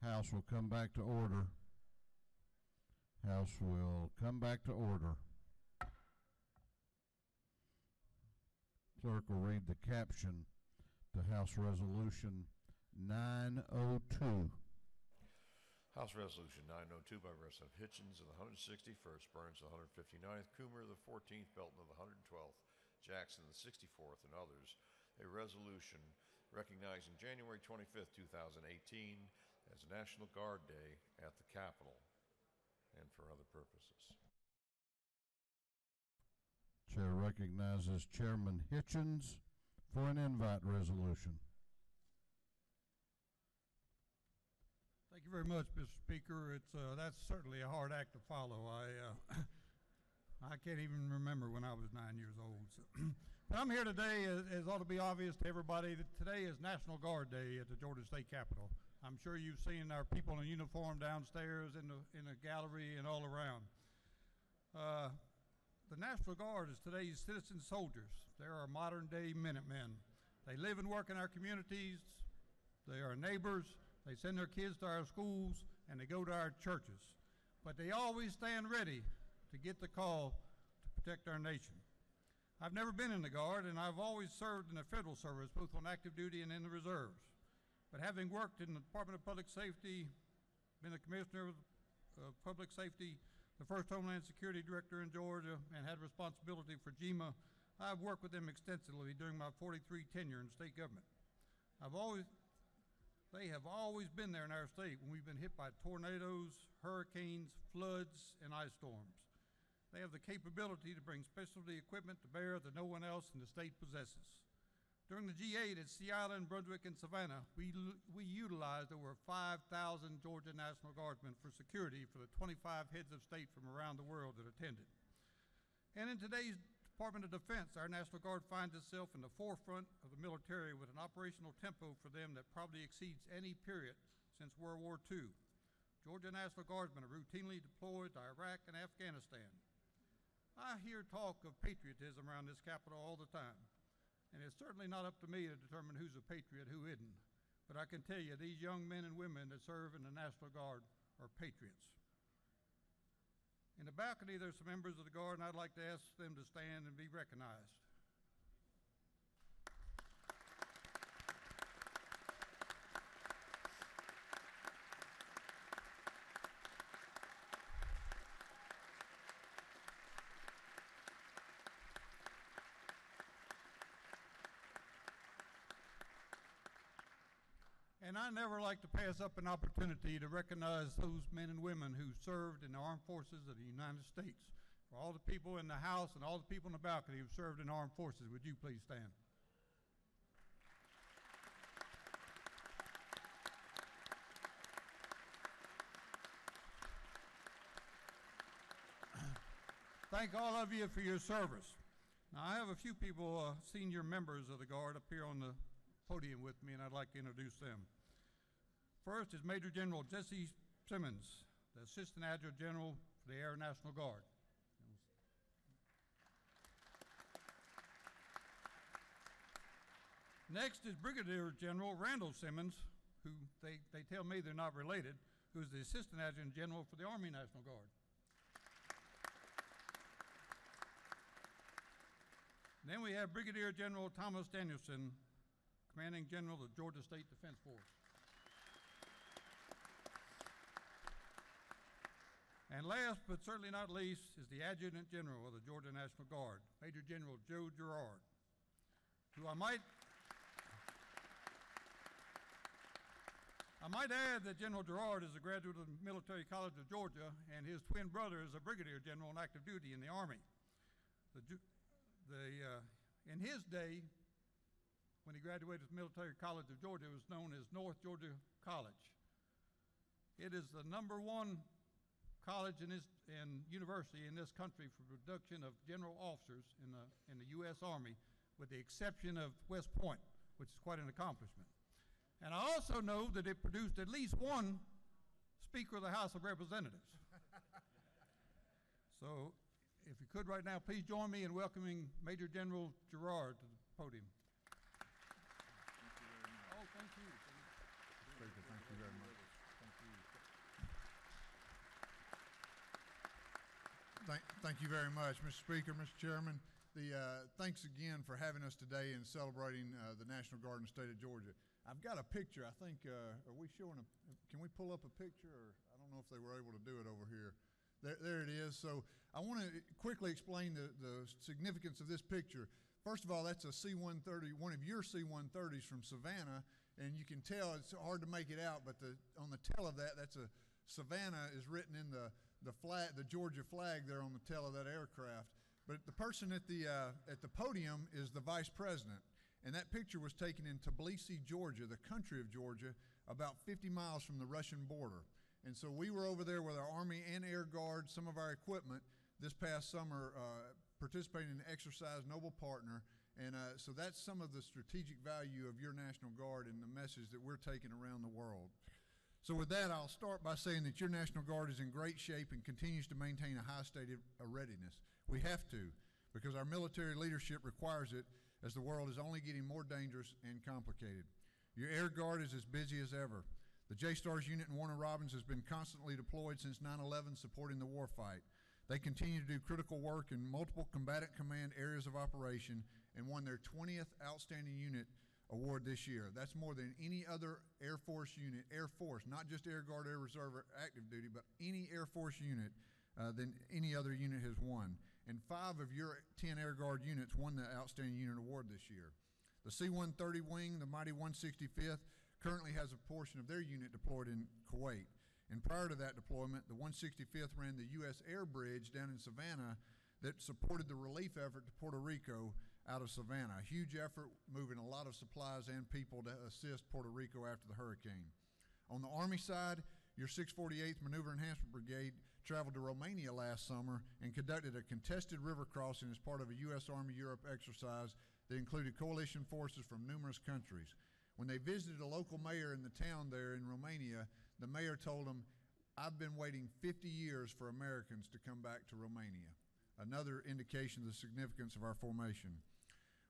[SPEAKER 1] House will come back to order. House will come back to order. Clerk will read the caption to House Resolution 902.
[SPEAKER 5] House Resolution 902 by Representative Hitchens of the 161st, Burns of the 159th, Coomer of the 14th, Belton of the 112th, Jackson of the 64th, and others. A resolution recognizing January 25th, 2018 as National Guard Day at the Capitol and for other purposes.
[SPEAKER 1] Chair recognizes Chairman Hitchens for an invite resolution.
[SPEAKER 2] Thank you very much, Mr. Speaker. That's certainly a hard act to follow. I can't even remember when I was 9 years old. So. But I'm here today, as ought to be obvious to everybody, that today is National Guard Day at the Georgia State Capitol. I'm sure you've seen our people in uniform downstairs in the gallery and all around. The National Guard is today's citizen soldiers. They're our modern-day Minutemen. They live and work in our communities. They are neighbors. They send their kids to our schools, and they go to our churches. But they always stand ready to get the call to protect our nation. I've never been in the Guard, and I've always served in the federal service, both on active duty and in the reserves. But having worked in the Department of Public Safety, been the Commissioner of Public Safety, the first Homeland Security Director in Georgia, and had responsibility for GEMA, I've worked with them extensively during my 43 tenure in state government. They have always been there in our state when we've been hit by tornadoes, hurricanes, floods, and ice storms. They have the capability to bring specialty equipment to bear that no one else in the state possesses. During the G8 at Sea Island, Brunswick, and Savannah, we utilized over 5,000 Georgia National Guardsmen for security for the 25 heads of state from around the world that attended. And in today's Department of Defense, our National Guard finds itself in the forefront of the military with an operational tempo for them that probably exceeds any period since World War II. Georgia National Guardsmen are routinely deployed to Iraq and Afghanistan. I hear talk of patriotism around this Capitol all the time, and it's certainly not up to me to determine who's a patriot, who isn't. But I can tell you, these young men and women that serve in the National Guard are patriots. In the balcony, there's some members of the Guard, and I'd like to ask them to stand and be recognized. And I never like to pass up an opportunity to recognize those men and women who served in the armed forces of the United States. For all the people in the House and all the people in the balcony who served in armed forces, would you please stand? Thank all of you for your service. Now, I have a few people, senior members of the Guard, up here on the podium with me, and I'd like to introduce them. First is Major General Jesse Simmons, the Assistant Adjutant General for the Air National Guard. Next is Brigadier General Randall Simmons, who they tell me they're not related, who's the Assistant Adjutant General for the Army National Guard. Then we have Brigadier General Thomas Danielson, Commanding General of the Georgia State Defense Force. And last, but certainly not least, is the Adjutant General of the Georgia National Guard, Major General Joe Girard, who I might add that General Girard is a graduate of the Military College of Georgia, and his twin brother is a Brigadier General on active duty in the Army. In his day, when he graduated from the Military College of Georgia, it was known as North Georgia College. It is the #1 college and university in this country for production of general officers in the U.S. Army, with the exception of West Point, which is quite an accomplishment. And I also know that it produced at least one Speaker of the House of Representatives. So, if you could right now, please join me in welcoming Major General Girard to the podium.
[SPEAKER 19] Thank you very much. Oh, thank you. Thank you very much. Thank you.
[SPEAKER 3] Thank you very much, Mr. Speaker, Mr. Chairman. Thanks again for having us today and celebrating the National Guard in the state of Georgia. I've got a picture. I think, are we showing can we pull up a picture? Or I don't know if they were able to do it over here. There it is. So I want to quickly explain the significance of this picture. First of all, that's a C-130, one of your C-130s from Savannah, and you can tell it's hard to make it out, but on the tail of that's a Savannah is written in the Georgia flag there on the tail of that aircraft. But the person at the podium is the vice president, and that picture was taken in Tbilisi, Georgia, the country of Georgia, about 50 miles from the Russian border. And so we were over there with our Army and Air Guard, some of our equipment, this past summer, participating in the exercise Noble Partner. And so that's some of the strategic value of your National Guard and the message that we're taking around the world. So with that, I'll start by saying that your National Guard is in great shape and continues to maintain a high state of readiness. We have to, because our military leadership requires it, as the world is only getting more dangerous and complicated. Your Air Guard is as busy as ever. The J-Stars unit in Warner Robins has been constantly deployed since 9/11, supporting the warfight. They continue to do critical work in multiple combatant command areas of operation and won their 20th Outstanding Unit Award this year. That's more than any other Air Force unit, Air Force, not just Air Guard, Air Reserve, or active duty, but any Air Force unit than any other unit has won. And 5 of your 10 Air Guard units won the Outstanding Unit Award this year. The C-130 wing, the mighty 165th, currently has a portion of their unit deployed in Kuwait. And prior to that deployment, the 165th ran the U.S. Air Bridge down in Savannah that supported the relief effort to Puerto Rico out of Savannah. A huge effort moving a lot of supplies and people to assist Puerto Rico after the hurricane. On the Army side, your 648th Maneuver Enhancement Brigade traveled to Romania last summer and conducted a contested river crossing as part of a U.S. Army Europe exercise that included coalition forces from numerous countries. When they visited a local mayor in the town there in Romania, the mayor told them, "I've been waiting 50 years for Americans to come back to Romania." Another indication of the significance of our formation.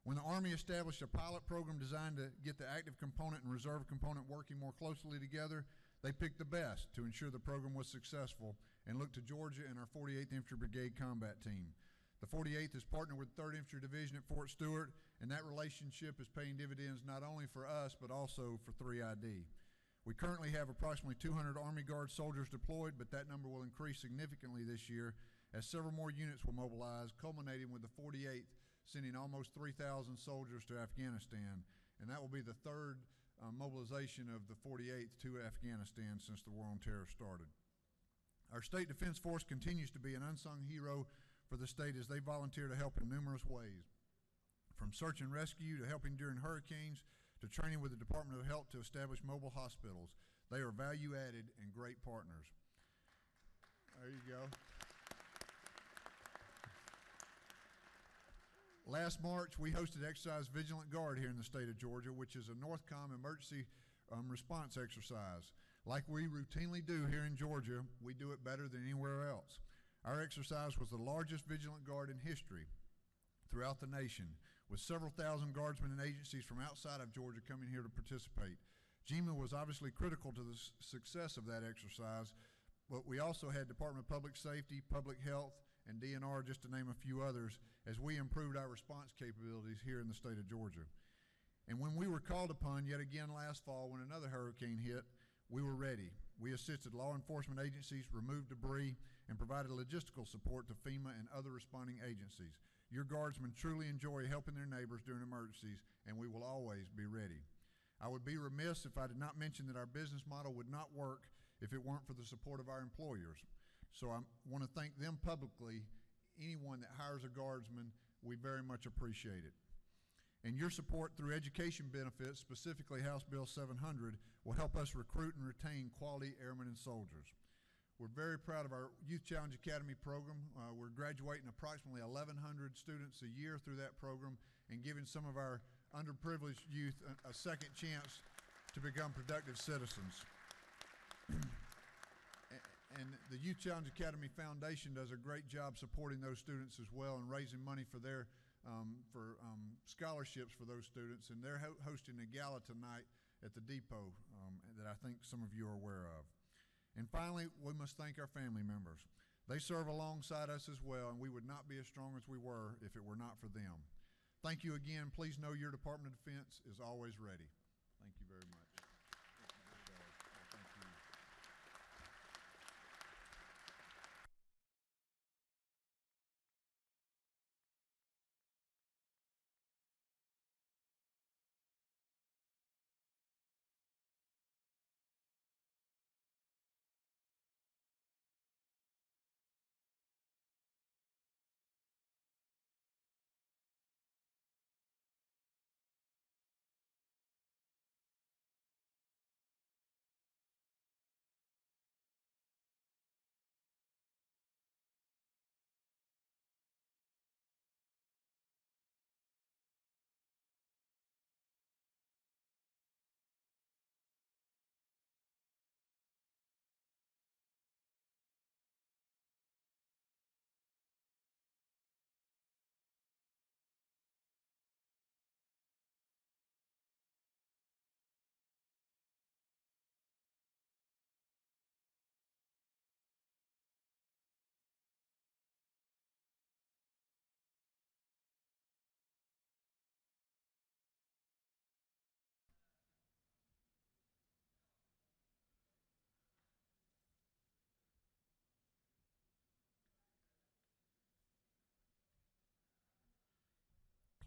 [SPEAKER 3] When the Army established a pilot program designed to get the active component and reserve component working more closely together, they picked the best to ensure the program was successful and looked to Georgia and our 48th Infantry Brigade combat team. The 48th is partnered with 3rd Infantry Division at Fort Stewart, and that relationship is paying dividends not only for us, but also for 3ID. We currently have approximately 200 Army Guard soldiers deployed, but that number will increase significantly this year as several more units will mobilize, culminating with the 48th sending almost 3,000 soldiers to Afghanistan, and that will be the third mobilization of the 48th to Afghanistan since the War on Terror started. Our State Defense Force continues to be an unsung hero for the state as they volunteer to help in numerous ways, from search and rescue to helping during hurricanes to training with the Department of Health to establish mobile hospitals. They are value-added and great partners. There you go. Last March, we hosted Exercise Vigilant Guard here in the state of Georgia, which is a NORTHCOM emergency response exercise. Like we routinely do here in Georgia, we do it better than anywhere else. Our exercise was the largest Vigilant Guard in history throughout the nation, with several thousand guardsmen and agencies from outside of Georgia coming here to participate. GEMA was obviously critical to the success of that exercise, but we also had Department of Public Safety, Public Health, and DNR, just to name a few others, as we improved our response capabilities here in the state of Georgia. And when we were called upon yet again last fall when another hurricane hit, we were ready. We assisted law enforcement agencies, removed debris, and provided logistical support to FEMA and other responding agencies. Your guardsmen truly enjoy helping their neighbors during emergencies, and we will always be ready. I would be remiss if I did not mention that our business model would not work if it weren't for the support of our employers. So I want to thank them publicly. Anyone that hires a guardsman, we very much appreciate it. And your support through education benefits, specifically House Bill 700, will help us recruit and retain quality airmen and soldiers. We're very proud of our Youth Challenge Academy program. We're graduating approximately 1,100 students a year through that program and giving some of our underprivileged youth a second chance to become productive citizens. And the Youth Challenge Academy Foundation does a great job supporting those students as well and raising money for their scholarships for those students. And they're hosting a gala tonight at the depot that I think some of you are aware of. And finally, we must thank our family members. They serve alongside us as well, and we would not be as strong as we were if it were not for them. Thank you again. Please know your Department of Defense is always ready. Thank you very much. Thank you.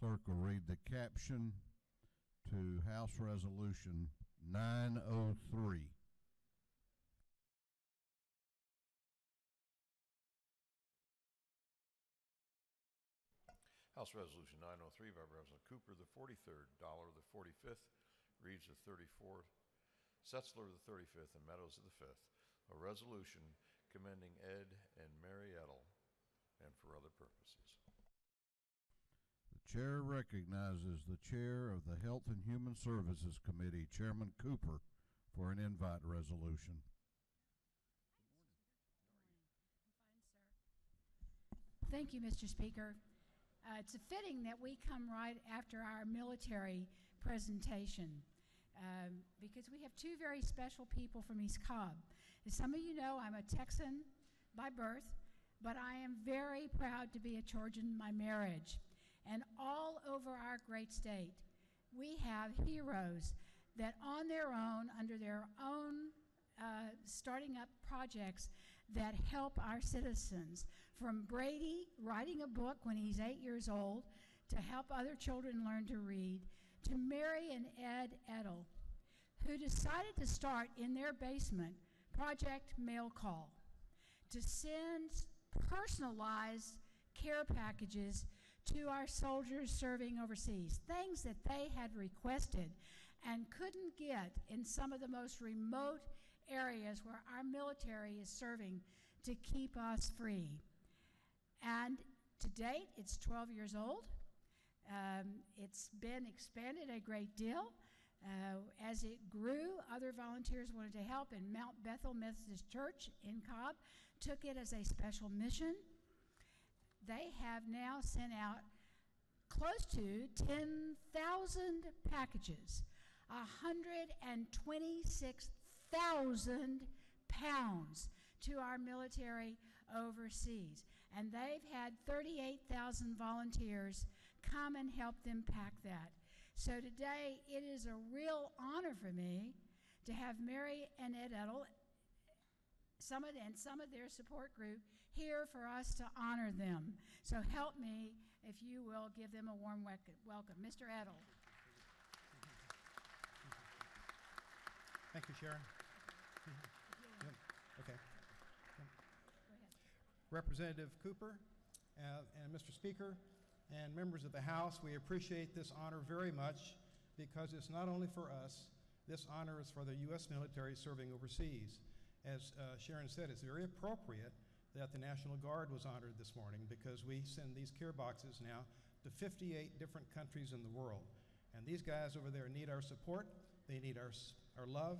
[SPEAKER 3] Clerk will read the caption to House Resolution 903.
[SPEAKER 5] House Resolution 903 by Representative Cooper, the 43rd, Dollar, the 45th, Reeves, the 34th, Setzler, the 35th, and Meadows, the 5th. A resolution commending Ed and Mary Edel and for other purposes.
[SPEAKER 1] The chair recognizes the chair of the Health and Human Services Committee, Chairman Cooper, for an invite resolution.
[SPEAKER 4] Thank you, Mr. Speaker. It's fitting that we come right after our military presentation because we have two very special people from East Cobb. As some of you know, I'm a Texan by birth, but I am very proud to be a Georgian by marriage. And all over our great state, we have heroes that on their own, under their own starting up projects that help our citizens. From Brady writing a book when he's 8 years old to help other children learn to read, to Mary and Ed Edel, who decided to start in their basement Project Mail Call to send personalized care packages to our soldiers serving overseas, things that they had requested and couldn't get in some of the most remote areas where our military is serving to keep us free. And to date, it's 12 years old. It's been expanded a great deal. As it grew, other volunteers wanted to help, and Mount Bethel Methodist Church in Cobb took it as a special mission. They have now sent out close to 10,000 packages, 126,000 pounds to our military overseas. And they've had 38,000 volunteers come and help them pack that. So today, it is a real honor for me to have Mary and Ed Edel, some of their support group, here for us to honor them. So help me, if you will, give them a warm welcome. Mr. Edel.
[SPEAKER 22] Thank you, Sharon. Okay. Representative Cooper and Mr. Speaker and members of the House, we appreciate this honor very much because it's not only for us, this honor is for the U.S. military serving overseas. As Sharon said, it's very appropriate that the National Guard was honored this morning because we send these care boxes now to 58 different countries in the world. And these guys over there need our support, they need our love,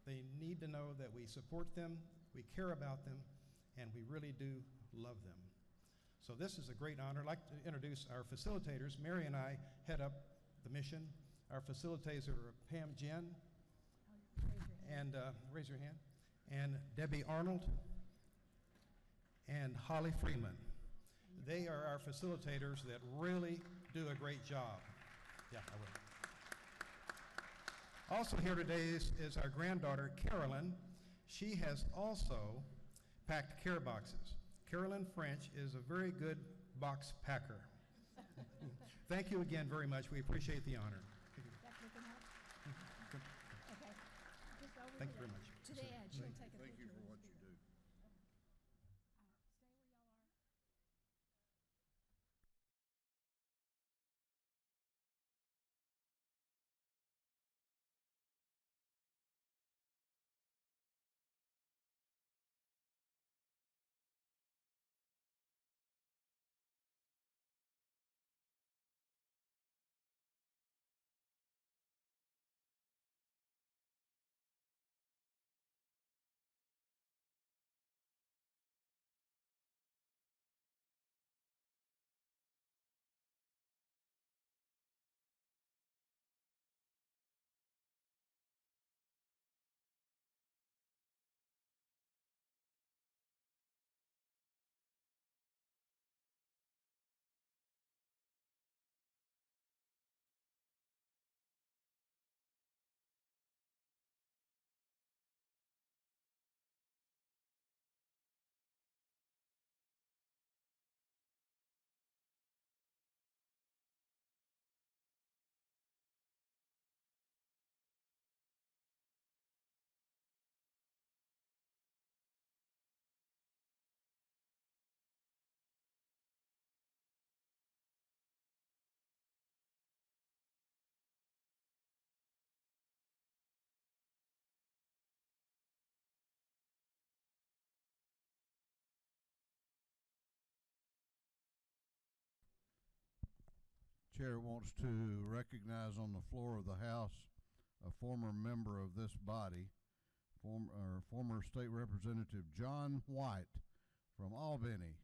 [SPEAKER 22] they need to know that we support them, we care about them, and we really do love them. So this is a great honor. I'd like to introduce our facilitators. Mary and I head up the mission. Our facilitators are Pam Jen, and raise your hand, and Debbie Arnold, and Holly Freeman. They are our facilitators that really do a great job. Yeah, I will. Also here today is our granddaughter, Carolyn. She has also packed care boxes. Carolyn French is a very good box packer. Thank you again very much. We appreciate the honor. Thank you very much.
[SPEAKER 4] To the edge, she'll take a
[SPEAKER 1] Thank you
[SPEAKER 4] picture.
[SPEAKER 1] for what you do. Chair wants to recognize on the floor of the House a former member of this body, former State Representative John White from Albany.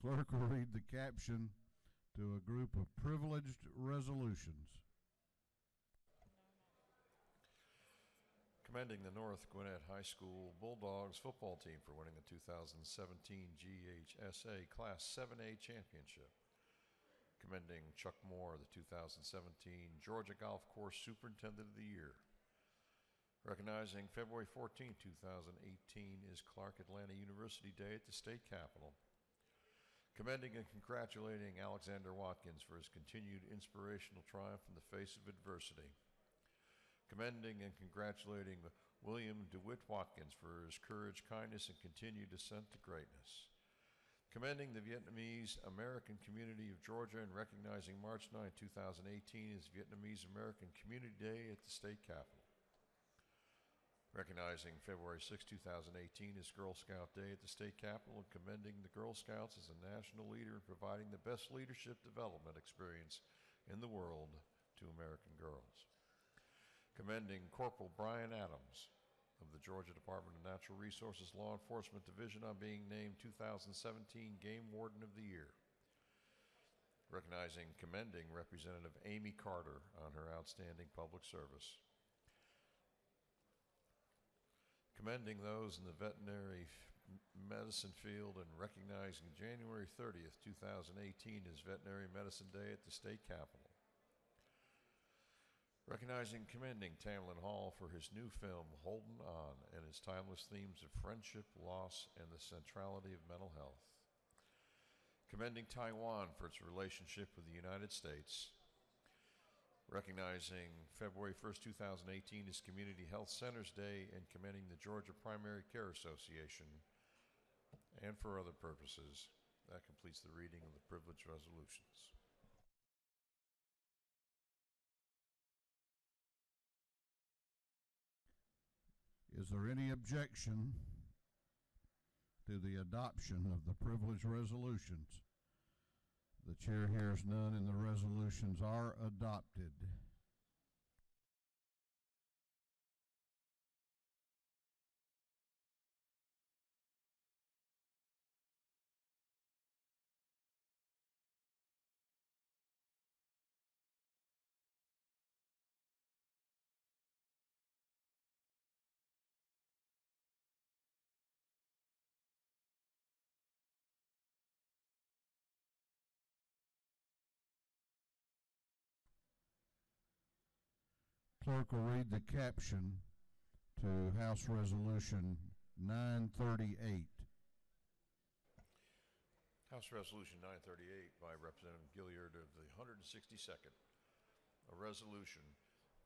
[SPEAKER 1] Clerk will read the caption to a group of privileged resolutions.
[SPEAKER 5] Commending the North Gwinnett High School Bulldogs football team for winning the 2017 GHSA Class 7A Championship. Commending Chuck Moore, the 2017 Georgia Golf Course Superintendent of the Year. Recognizing February 14, 2018 is Clark Atlanta University Day at the state capitol. Commending and congratulating Alexander Watkins for his continued inspirational triumph in the face of adversity. Commending and congratulating William DeWitt Watkins for his courage, kindness, and continued ascent to greatness. Commending the Vietnamese American community of Georgia and recognizing March 9, 2018 as Vietnamese American Community Day at the state capitol. Recognizing February 6, 2018 as Girl Scout Day at the state capitol and commending the Girl Scouts as a national leader in providing the best leadership development experience in the world to American girls. Commending Corporal Brian Adams of the Georgia Department of Natural Resources Law Enforcement Division on being named 2017 Game Warden of the Year. recognizing and commending Representative Amy Carter on her outstanding public service. Commending those in the veterinary medicine field and recognizing January 30th, 2018 as Veterinary Medicine Day at the state capitol. Recognizing and commending Tamlin Hall for his new film, Holding On, and its timeless themes of friendship, loss, and the centrality of mental health. Commending Taiwan for its relationship with the United States. Recognizing February 1st, 2018 as Community Health Centers Day, and commending the Georgia Primary Care Association, and for other purposes. That completes the reading of the privilege resolutions.
[SPEAKER 1] Is there any objection to the adoption of the privilege resolutions? The chair hears none, and the resolutions are adopted. Clerk will read the caption to House Resolution 938.
[SPEAKER 5] House Resolution 938 by Representative Gilliard of the 162nd. A resolution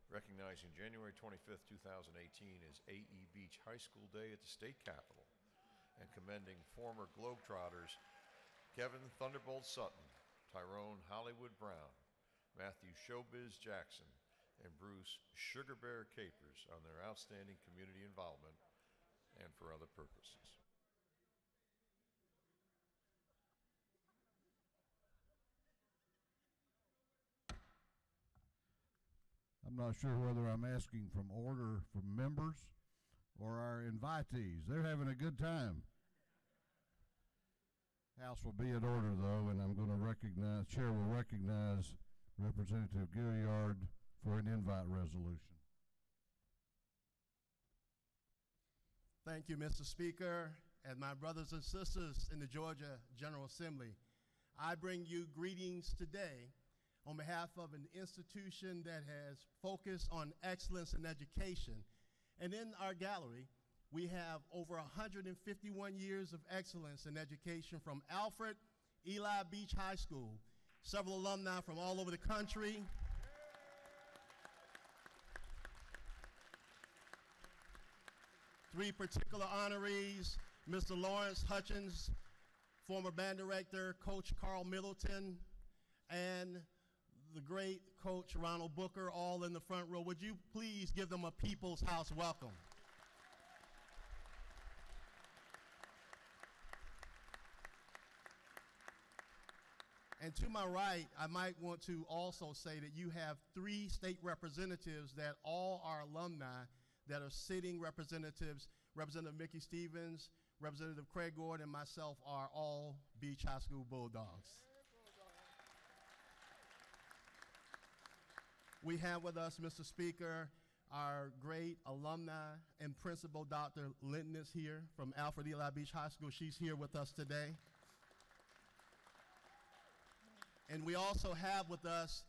[SPEAKER 5] recognizing January 25th, 2018 as A.E. Beach High School Day at the state capitol and commending former Globetrotters Kevin Thunderbolt Sutton, Tyrone Hollywood Brown, Matthew Showbiz Jackson, and Bruce Sugar Bear Capers on their outstanding community involvement and for other purposes.
[SPEAKER 1] I'm not sure whether I'm asking from order from members or our invitees. They're having a good time. House will be in order, though, and I'm going to recognize, Chair will recognize Representative Gilliard for an invite resolution.
[SPEAKER 6] Thank you, Mr. Speaker, and my brothers and sisters in the Georgia General Assembly. I bring you greetings today on behalf of an institution that has focused on excellence in education. And in our gallery, we have over 151 years of excellence in education from Alfred Eli Beach High School, several alumni from all over the country. Three particular honorees, Mr. Lawrence Hutchins, former band director, Coach Carl Middleton, and the great Coach Ronald Booker, all in the front row. Would you please give them a People's House welcome? And to my right, I might want to also say that you have three state representatives that all are alumni that are sitting representatives. Representative Mickey Stevens, Representative Craig Gordon, and myself are all Beach High School Bulldogs. We have with us, Mr. Speaker, our great alumni and principal, Dr. Linton, is here from Alfred Eli Beach High School. She's here with us today. And we also have with us,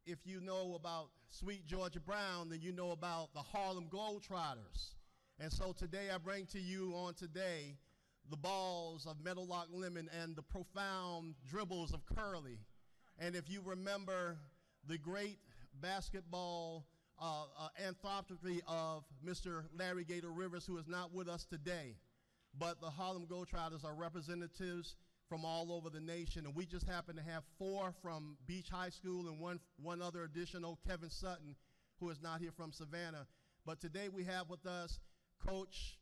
[SPEAKER 6] if you know about Sweet Georgia Brown, then you know about the Harlem Globetrotters. And so today I bring to you on today the balls of Meadowlark Lemon and the profound dribbles of Curly. And if you remember the great basketball anthropology of Mr. Larry Gator Rivers, who is not with us today, but the Harlem Globetrotters are representatives from all over the nation, and we just happen to have four from Beach High School and one other additional, Kevin Sutton, who is not here from Savannah. But today we have with us Coach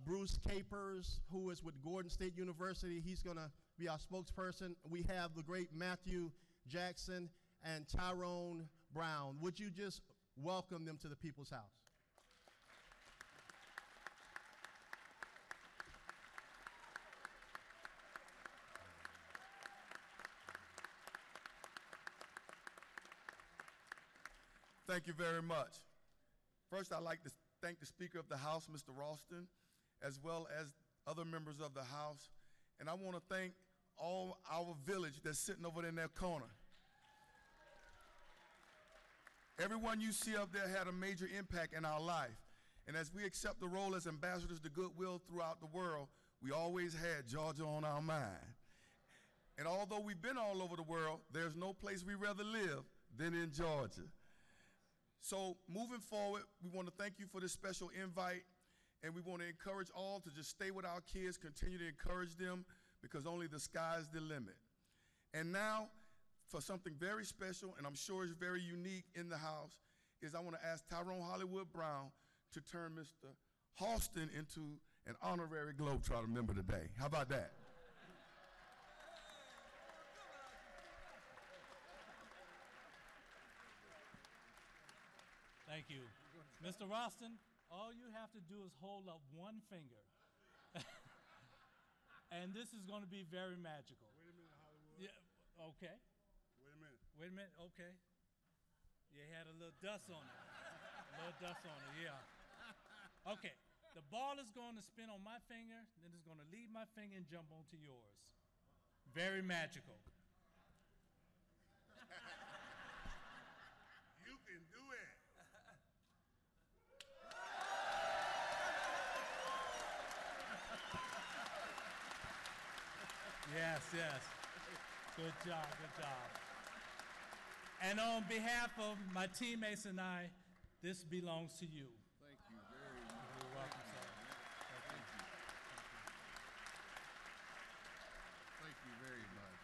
[SPEAKER 6] Bruce Capers, who is with Gordon State University. He's going to be our spokesperson. We have the great Matthew Jackson and Tyrone Brown. Would you just welcome them to the People's House?
[SPEAKER 8] Thank you very much. First, I'd like to thank the Speaker of the House, Mr. Ralston, as well as other members of the House. And I want to thank all our village that's sitting over there in that corner. Everyone you see up there had a major impact in our life. And as we accept the role as ambassadors to goodwill throughout the world, we always had Georgia on our mind. And although we've been all over the world, there's no place we'd rather live than in Georgia. So moving forward, we want to thank you for this special invite, and we want to encourage all to just stay with our kids, continue to encourage them, because only the sky's the limit. And now, for something very special, and I'm sure it's very unique in the house, is I want to ask Tyrone Hollywood Brown to turn Mr. Halston into an honorary Globetrotter member today. How about that?
[SPEAKER 9] Thank you. Mr. Ralston, all you have to do is hold up one finger. And this is going to be very magical.
[SPEAKER 23] Wait a minute, Hollywood.
[SPEAKER 9] Yeah, okay.
[SPEAKER 23] Wait a minute.
[SPEAKER 9] Wait a minute, okay. You had a little dust on it. A little dust on it, yeah. Okay, the ball is going to spin on my finger, then it's going to leave my finger and jump onto yours. Very magical.
[SPEAKER 23] You can do it.
[SPEAKER 9] Yes, yes. Good job, good job. And on behalf of my teammates and I, this belongs to you.
[SPEAKER 1] Thank you very much.
[SPEAKER 9] You're welcome, sir.
[SPEAKER 1] Thank you. Thank you very much.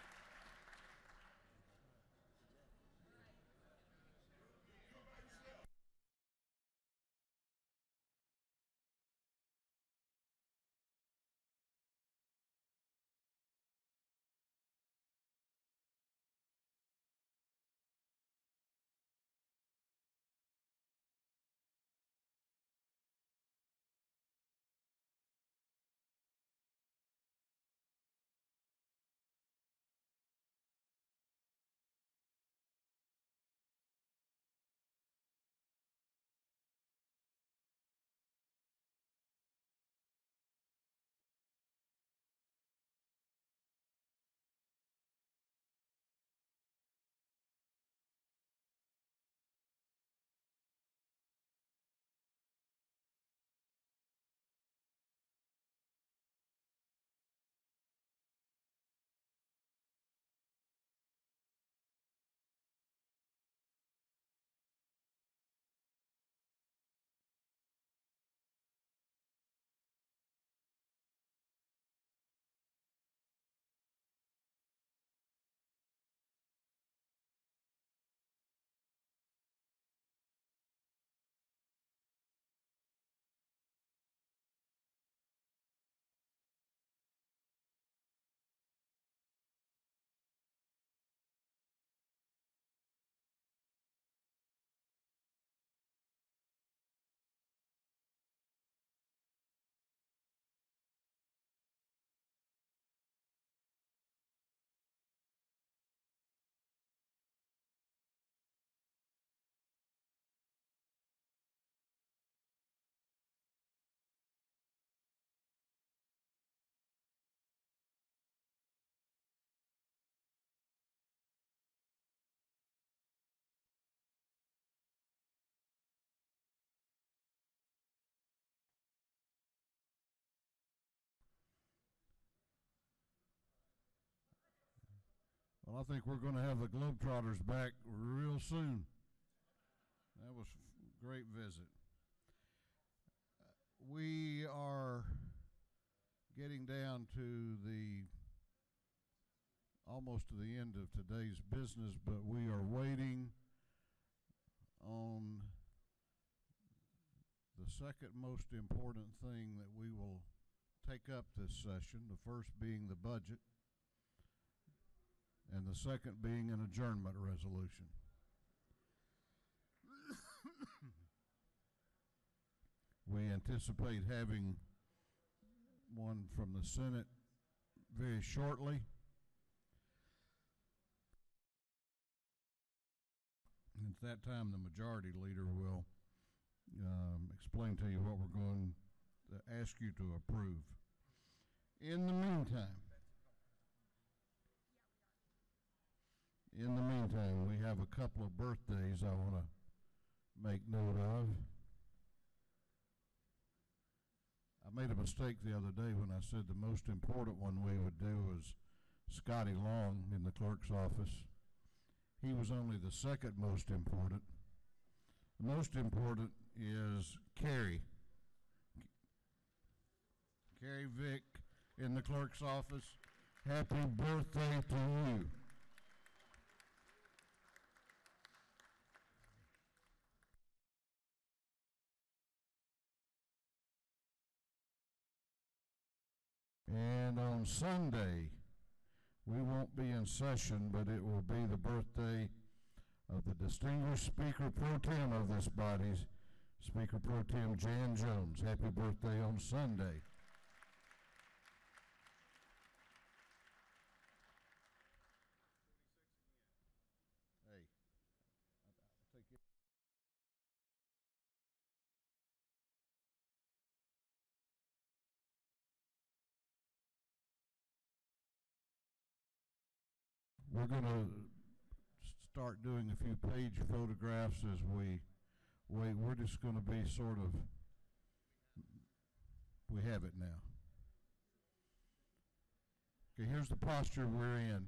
[SPEAKER 1] Well, I think we're going to have the Globetrotters back real soon. That was a great visit. We are getting down to almost to the end of today's business, but we are waiting on the second most important thing that we will take up this session, the first being the budget, and the second being an adjournment resolution. We anticipate having one from the Senate very shortly. At that time, the majority leader will explain to you what we're going to ask you to approve. In the meantime, we have a couple of birthdays I want to make note of. I made a mistake the other day when I said the most important one we would do was Scotty Long in the clerk's office. He was only the second most important. The most important is Carrie. Carrie Vick in the clerk's office. Happy birthday to you. And on Sunday, we won't be in session, but it will be the birthday of the distinguished Speaker Pro Tem of this body, Speaker Pro Tem Jan Jones. Happy birthday on Sunday. Hey, I'll take it. We're going to start doing a few page photographs as we wait. We're just going to be sort of, we have it now. Okay, here's the posture we're in.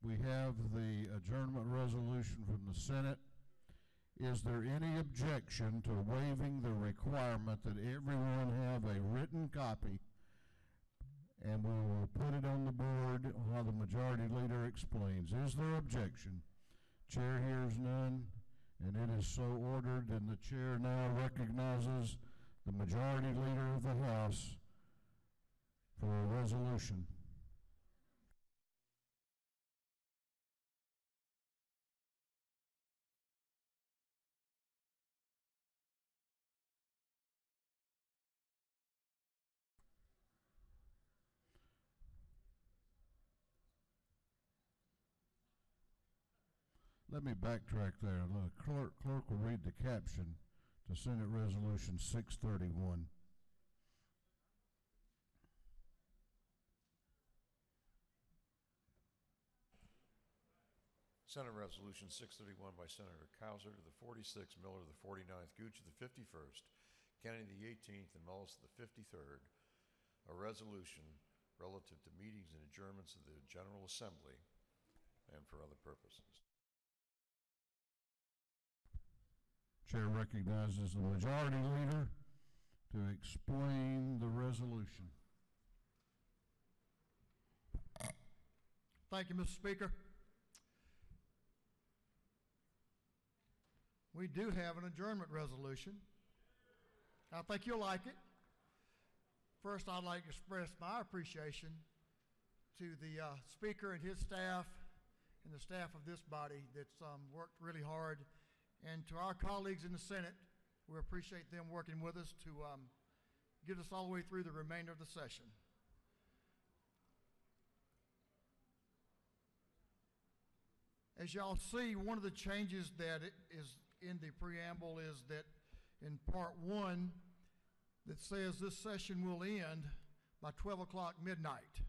[SPEAKER 1] We have the adjournment resolution from the Senate. Is there any objection to waiving the requirement that everyone have a written copy? And we will put it on the board while the majority leader explains. Is there objection? Chair hears none, and it is so ordered, and the chair now recognizes the majority leader of the House for a resolution. Let me backtrack there. The clerk will read the caption to Senate Resolution 631.
[SPEAKER 5] Senate Resolution 631 by Senator Cowser to the 46th, Miller to the 49th, Gooch to the 51st, Kennedy to the 18th, and Mullis to the 53rd. A resolution relative to meetings and adjournments of the General Assembly and for other purposes.
[SPEAKER 1] Chair recognizes the majority leader to explain the resolution.
[SPEAKER 10] Thank you, Mr. Speaker. We do have an adjournment resolution. I think you'll like it. First, I'd like to express my appreciation to the Speaker and his staff and the staff of this body that's worked really hard. And to our colleagues in the Senate, we appreciate them working with us to get us all the way through the remainder of the session. As y'all see, one of the changes that is in the preamble is that in part 1 that says this session will end by 12 o'clock midnight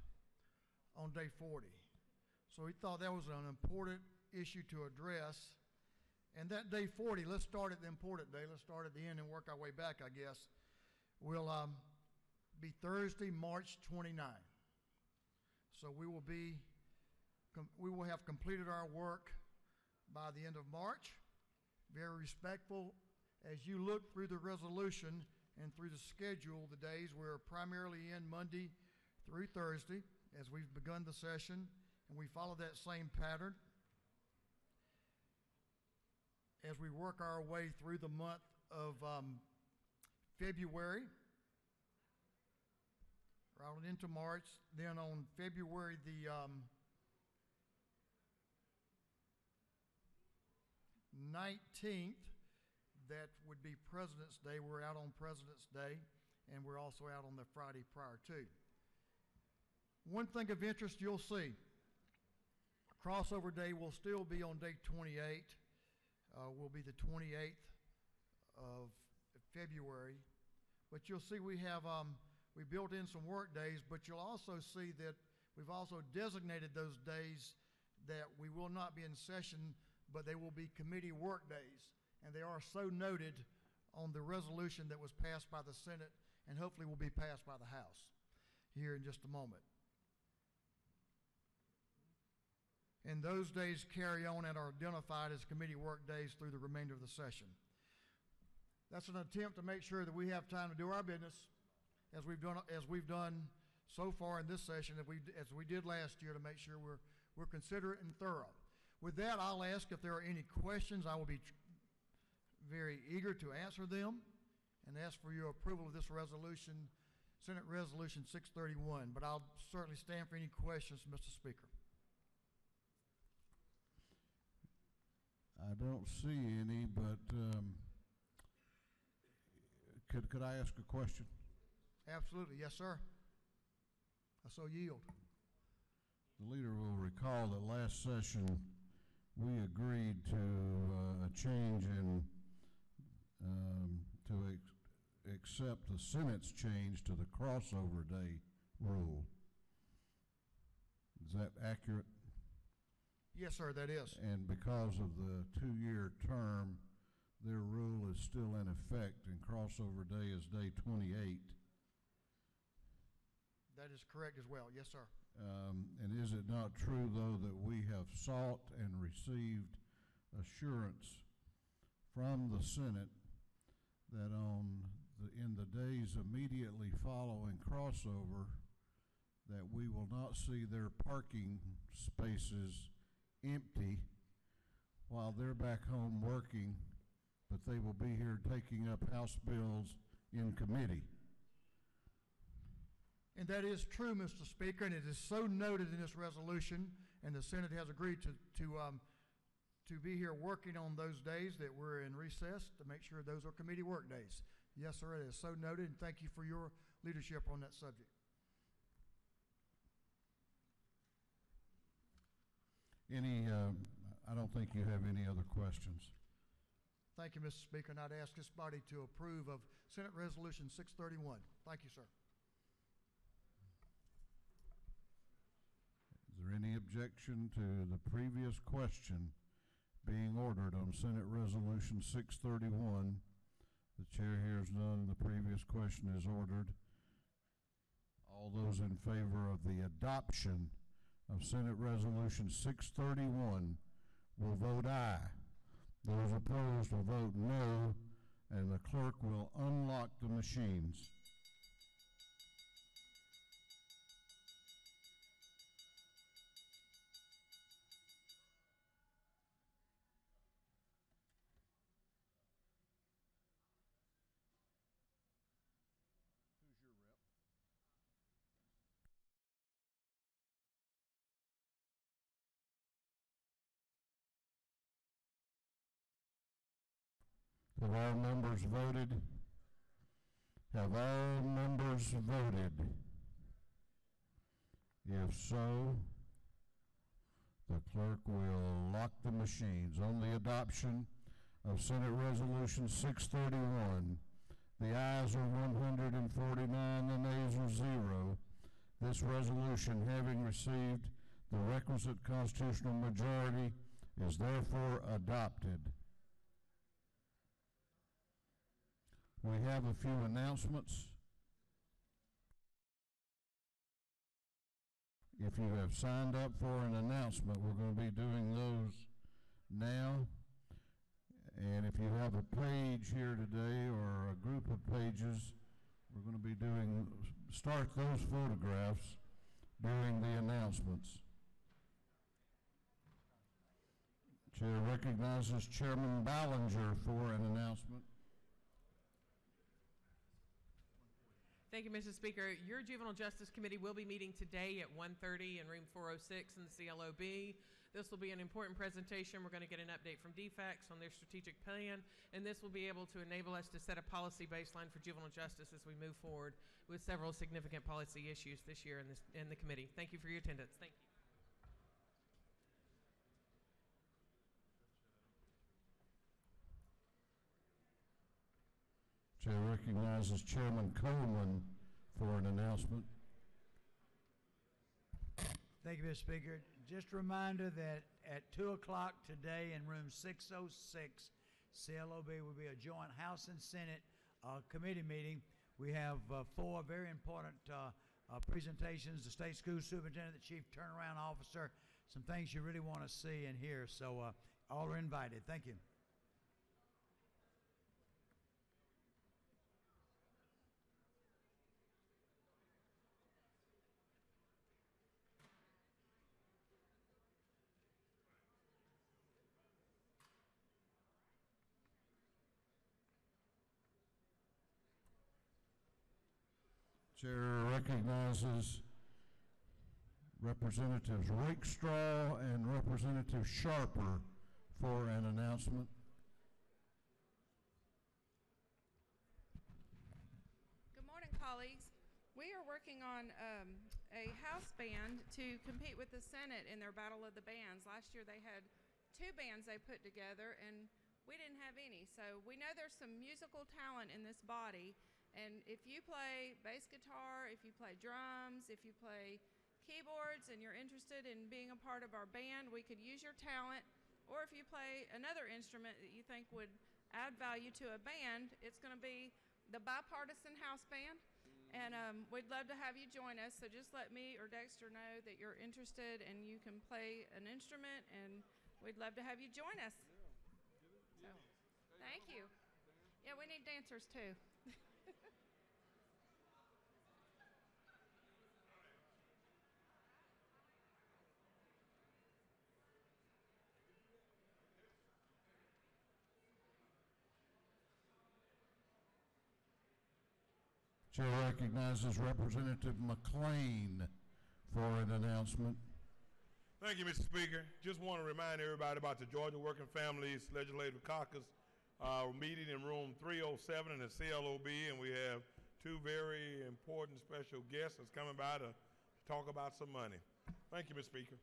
[SPEAKER 10] on day 40. So we thought that was an important issue to address. And that day 40, let's start at the important day. Let's start at the end and work our way back, I guess. Will be Thursday, March 29. So we will have completed our work by the end of March. Very respectful. As you look through the resolution and through the schedule, the days we're primarily in Monday through Thursday, as we've begun the session, and we follow that same pattern. As we work our way through the month of February, right into March, then on February the 19th, that would be President's Day. We're out on President's Day, and we're also out on the Friday prior to. One thing of interest you'll see, Crossover Day will still be on day 28. Will be the 28th of February. But you'll see we have, we built in some work days, but you'll also see that we've also designated those days that we will not be in session, but they will be committee work days. And they are so noted on the resolution that was passed by the Senate and hopefully will be passed by the House here in just a moment. And those days carry on and are identified as committee work days through the remainder of the session. That's an attempt to make sure that we have time to do our business as we've done so far in this session, as we did last year, to make sure we're considerate and thorough. With that, I'll ask if there are any questions. I will be very eager to answer them and ask for your approval of this resolution, Senate Resolution 631. But I'll certainly stand for any questions, Mr. Speaker.
[SPEAKER 1] I don't see any, but could I ask a question?
[SPEAKER 10] Absolutely, yes, sir. I so yield.
[SPEAKER 1] The leader will recall that last session we agreed to a change in accept the Senate's change to the crossover day rule. Is that accurate?
[SPEAKER 10] Yes, sir, that is.
[SPEAKER 1] And because of the 2-year term, their rule is still in effect, and crossover day is day 28.
[SPEAKER 10] That is correct as well. Yes, sir.
[SPEAKER 1] And is it not true, though, that we have sought and received assurance from the Senate that in the days immediately following crossover, that we will not see their parking spaces empty while they're back home working, but they will be here taking up House bills in committee?
[SPEAKER 10] And that is true, Mr. Speaker, and it is so noted in this resolution, and the Senate has agreed to be here working on those days that we're in recess to make sure those are committee work days. Yes, sir, it is so noted, and thank you for your leadership on that subject.
[SPEAKER 1] I don't think you have any other questions.
[SPEAKER 10] Thank you, Mr. Speaker, and I'd ask this body to approve of Senate Resolution 631. Thank you, sir.
[SPEAKER 1] Is there any objection to the previous question being ordered on Senate Resolution 631? The chair hears none. The previous question is ordered. All those in favor of the adoption of Senate Resolution 631 will vote aye. Those opposed will vote no, and the clerk will unlock the machines. Have all members voted? Have all members voted? If so, the clerk will lock the machines. On the adoption of Senate Resolution 631, the ayes are 149, the nays are 0. This resolution, having received the requisite constitutional majority, is therefore adopted. We have a few announcements. If you have signed up for an announcement, we're going to be doing those now. And if you have a page here today or a group of pages, we're going to be start those photographs during the announcements. Chair recognizes Chairman Ballinger for an announcement.
[SPEAKER 13] Thank you, Mr. Speaker. Your Juvenile Justice Committee will be meeting today at 1:30 in room 406 in the CLOB. This will be an important presentation. We're going to get an update from DFACS on their strategic plan, and this will be able to enable us to set a policy baseline for juvenile justice as we move forward with several significant policy issues this year in the committee. Thank you for your attendance. Thank you.
[SPEAKER 1] Chair recognizes Chairman Coleman for an announcement.
[SPEAKER 14] Thank you, Mr. Speaker. Just a reminder that at 2 o'clock today in room 606, CLOB will be a joint House and Senate committee meeting. We have 4 very important presentations: the state school superintendent, the chief turnaround officer, some things you really want to see and hear. So all are invited. Thank you.
[SPEAKER 1] Chair recognizes Representatives Rakestraw and Representative Sharper for an announcement.
[SPEAKER 15] Good morning, colleagues. We are working on a house band to compete with the Senate in their Battle of the Bands. Last year they had 2 bands they put together, and we didn't have any. So we know there's some musical talent in this body. And if you play bass guitar, if you play drums, if you play keyboards and you're interested in being a part of our band, we could use your talent. Or if you play another instrument that you think would add value to a band, it's going to be the Bipartisan House Band. And we'd love to have you join us. So just let me or Dexter know that you're interested and you can play an instrument, and we'd love to have you join us. So, thank you. Yeah, we need dancers too.
[SPEAKER 1] Chair recognizes Representative McLean for an announcement.
[SPEAKER 8] Thank you, Mr. Speaker. Just want to remind everybody about the Georgia Working Families Legislative Caucus meeting in room 307 in the CLOB, and we have 2 very important special guests that's coming by to talk about some money. Thank you, Mr. Speaker.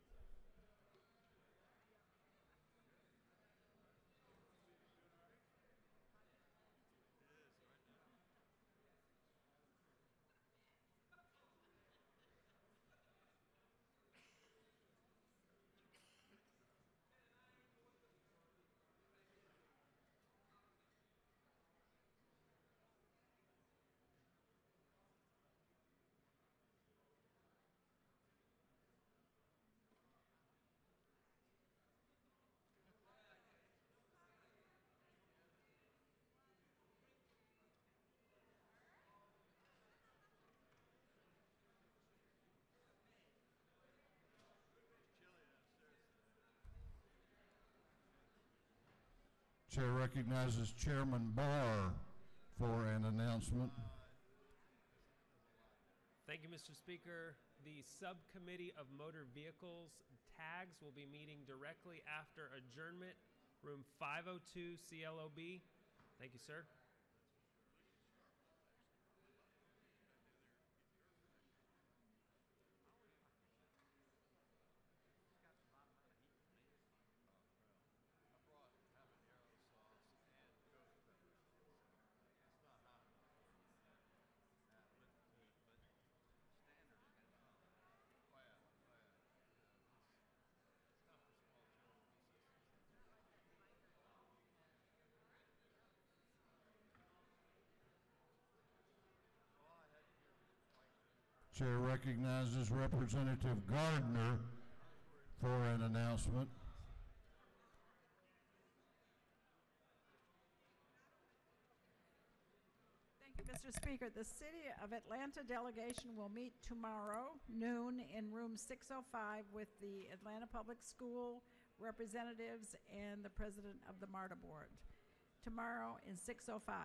[SPEAKER 1] Chair recognizes Chairman Barr for an announcement.
[SPEAKER 16] Thank you, Mr. Speaker. The Subcommittee of Motor Vehicles tags will be meeting directly after adjournment, room 502 CLOB. Thank you, sir.
[SPEAKER 1] Chair recognizes Representative Gardner for an announcement.
[SPEAKER 24] Thank you, Mr. Speaker. The City of Atlanta delegation will meet tomorrow, noon, in room 605 with the Atlanta Public School representatives and the president of the MARTA board. Tomorrow in 605.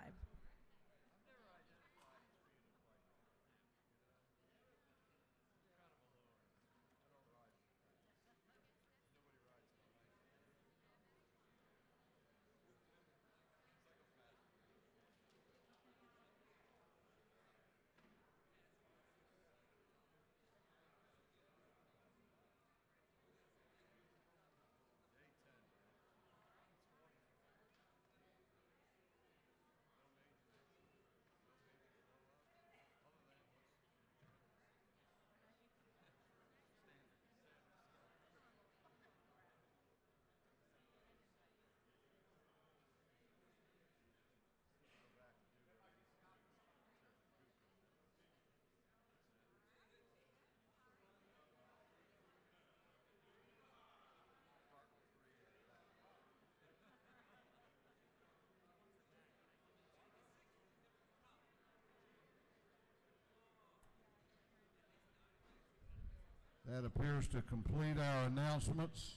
[SPEAKER 1] That appears to complete our announcements.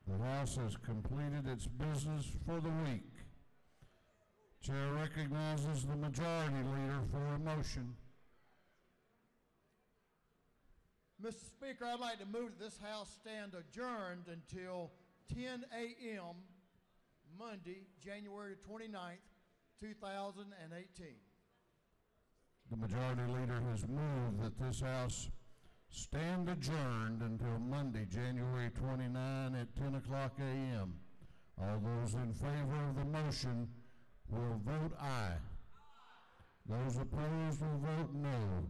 [SPEAKER 1] The House has completed its business for the week. Chair recognizes the Majority Leader for a motion.
[SPEAKER 10] Mr. Speaker, I'd like to move that this House stand adjourned until 10 a.m. Monday, January 29th, 2018.
[SPEAKER 1] The Majority Leader has moved that this House stand adjourned until Monday, January 29 at 10 o'clock a.m. All those in favor of the motion will vote aye. Those opposed will vote no.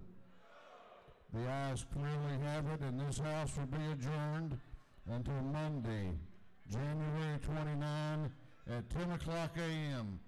[SPEAKER 1] The ayes clearly have it, and this House will be adjourned until Monday, January 29 at 10 o'clock a.m.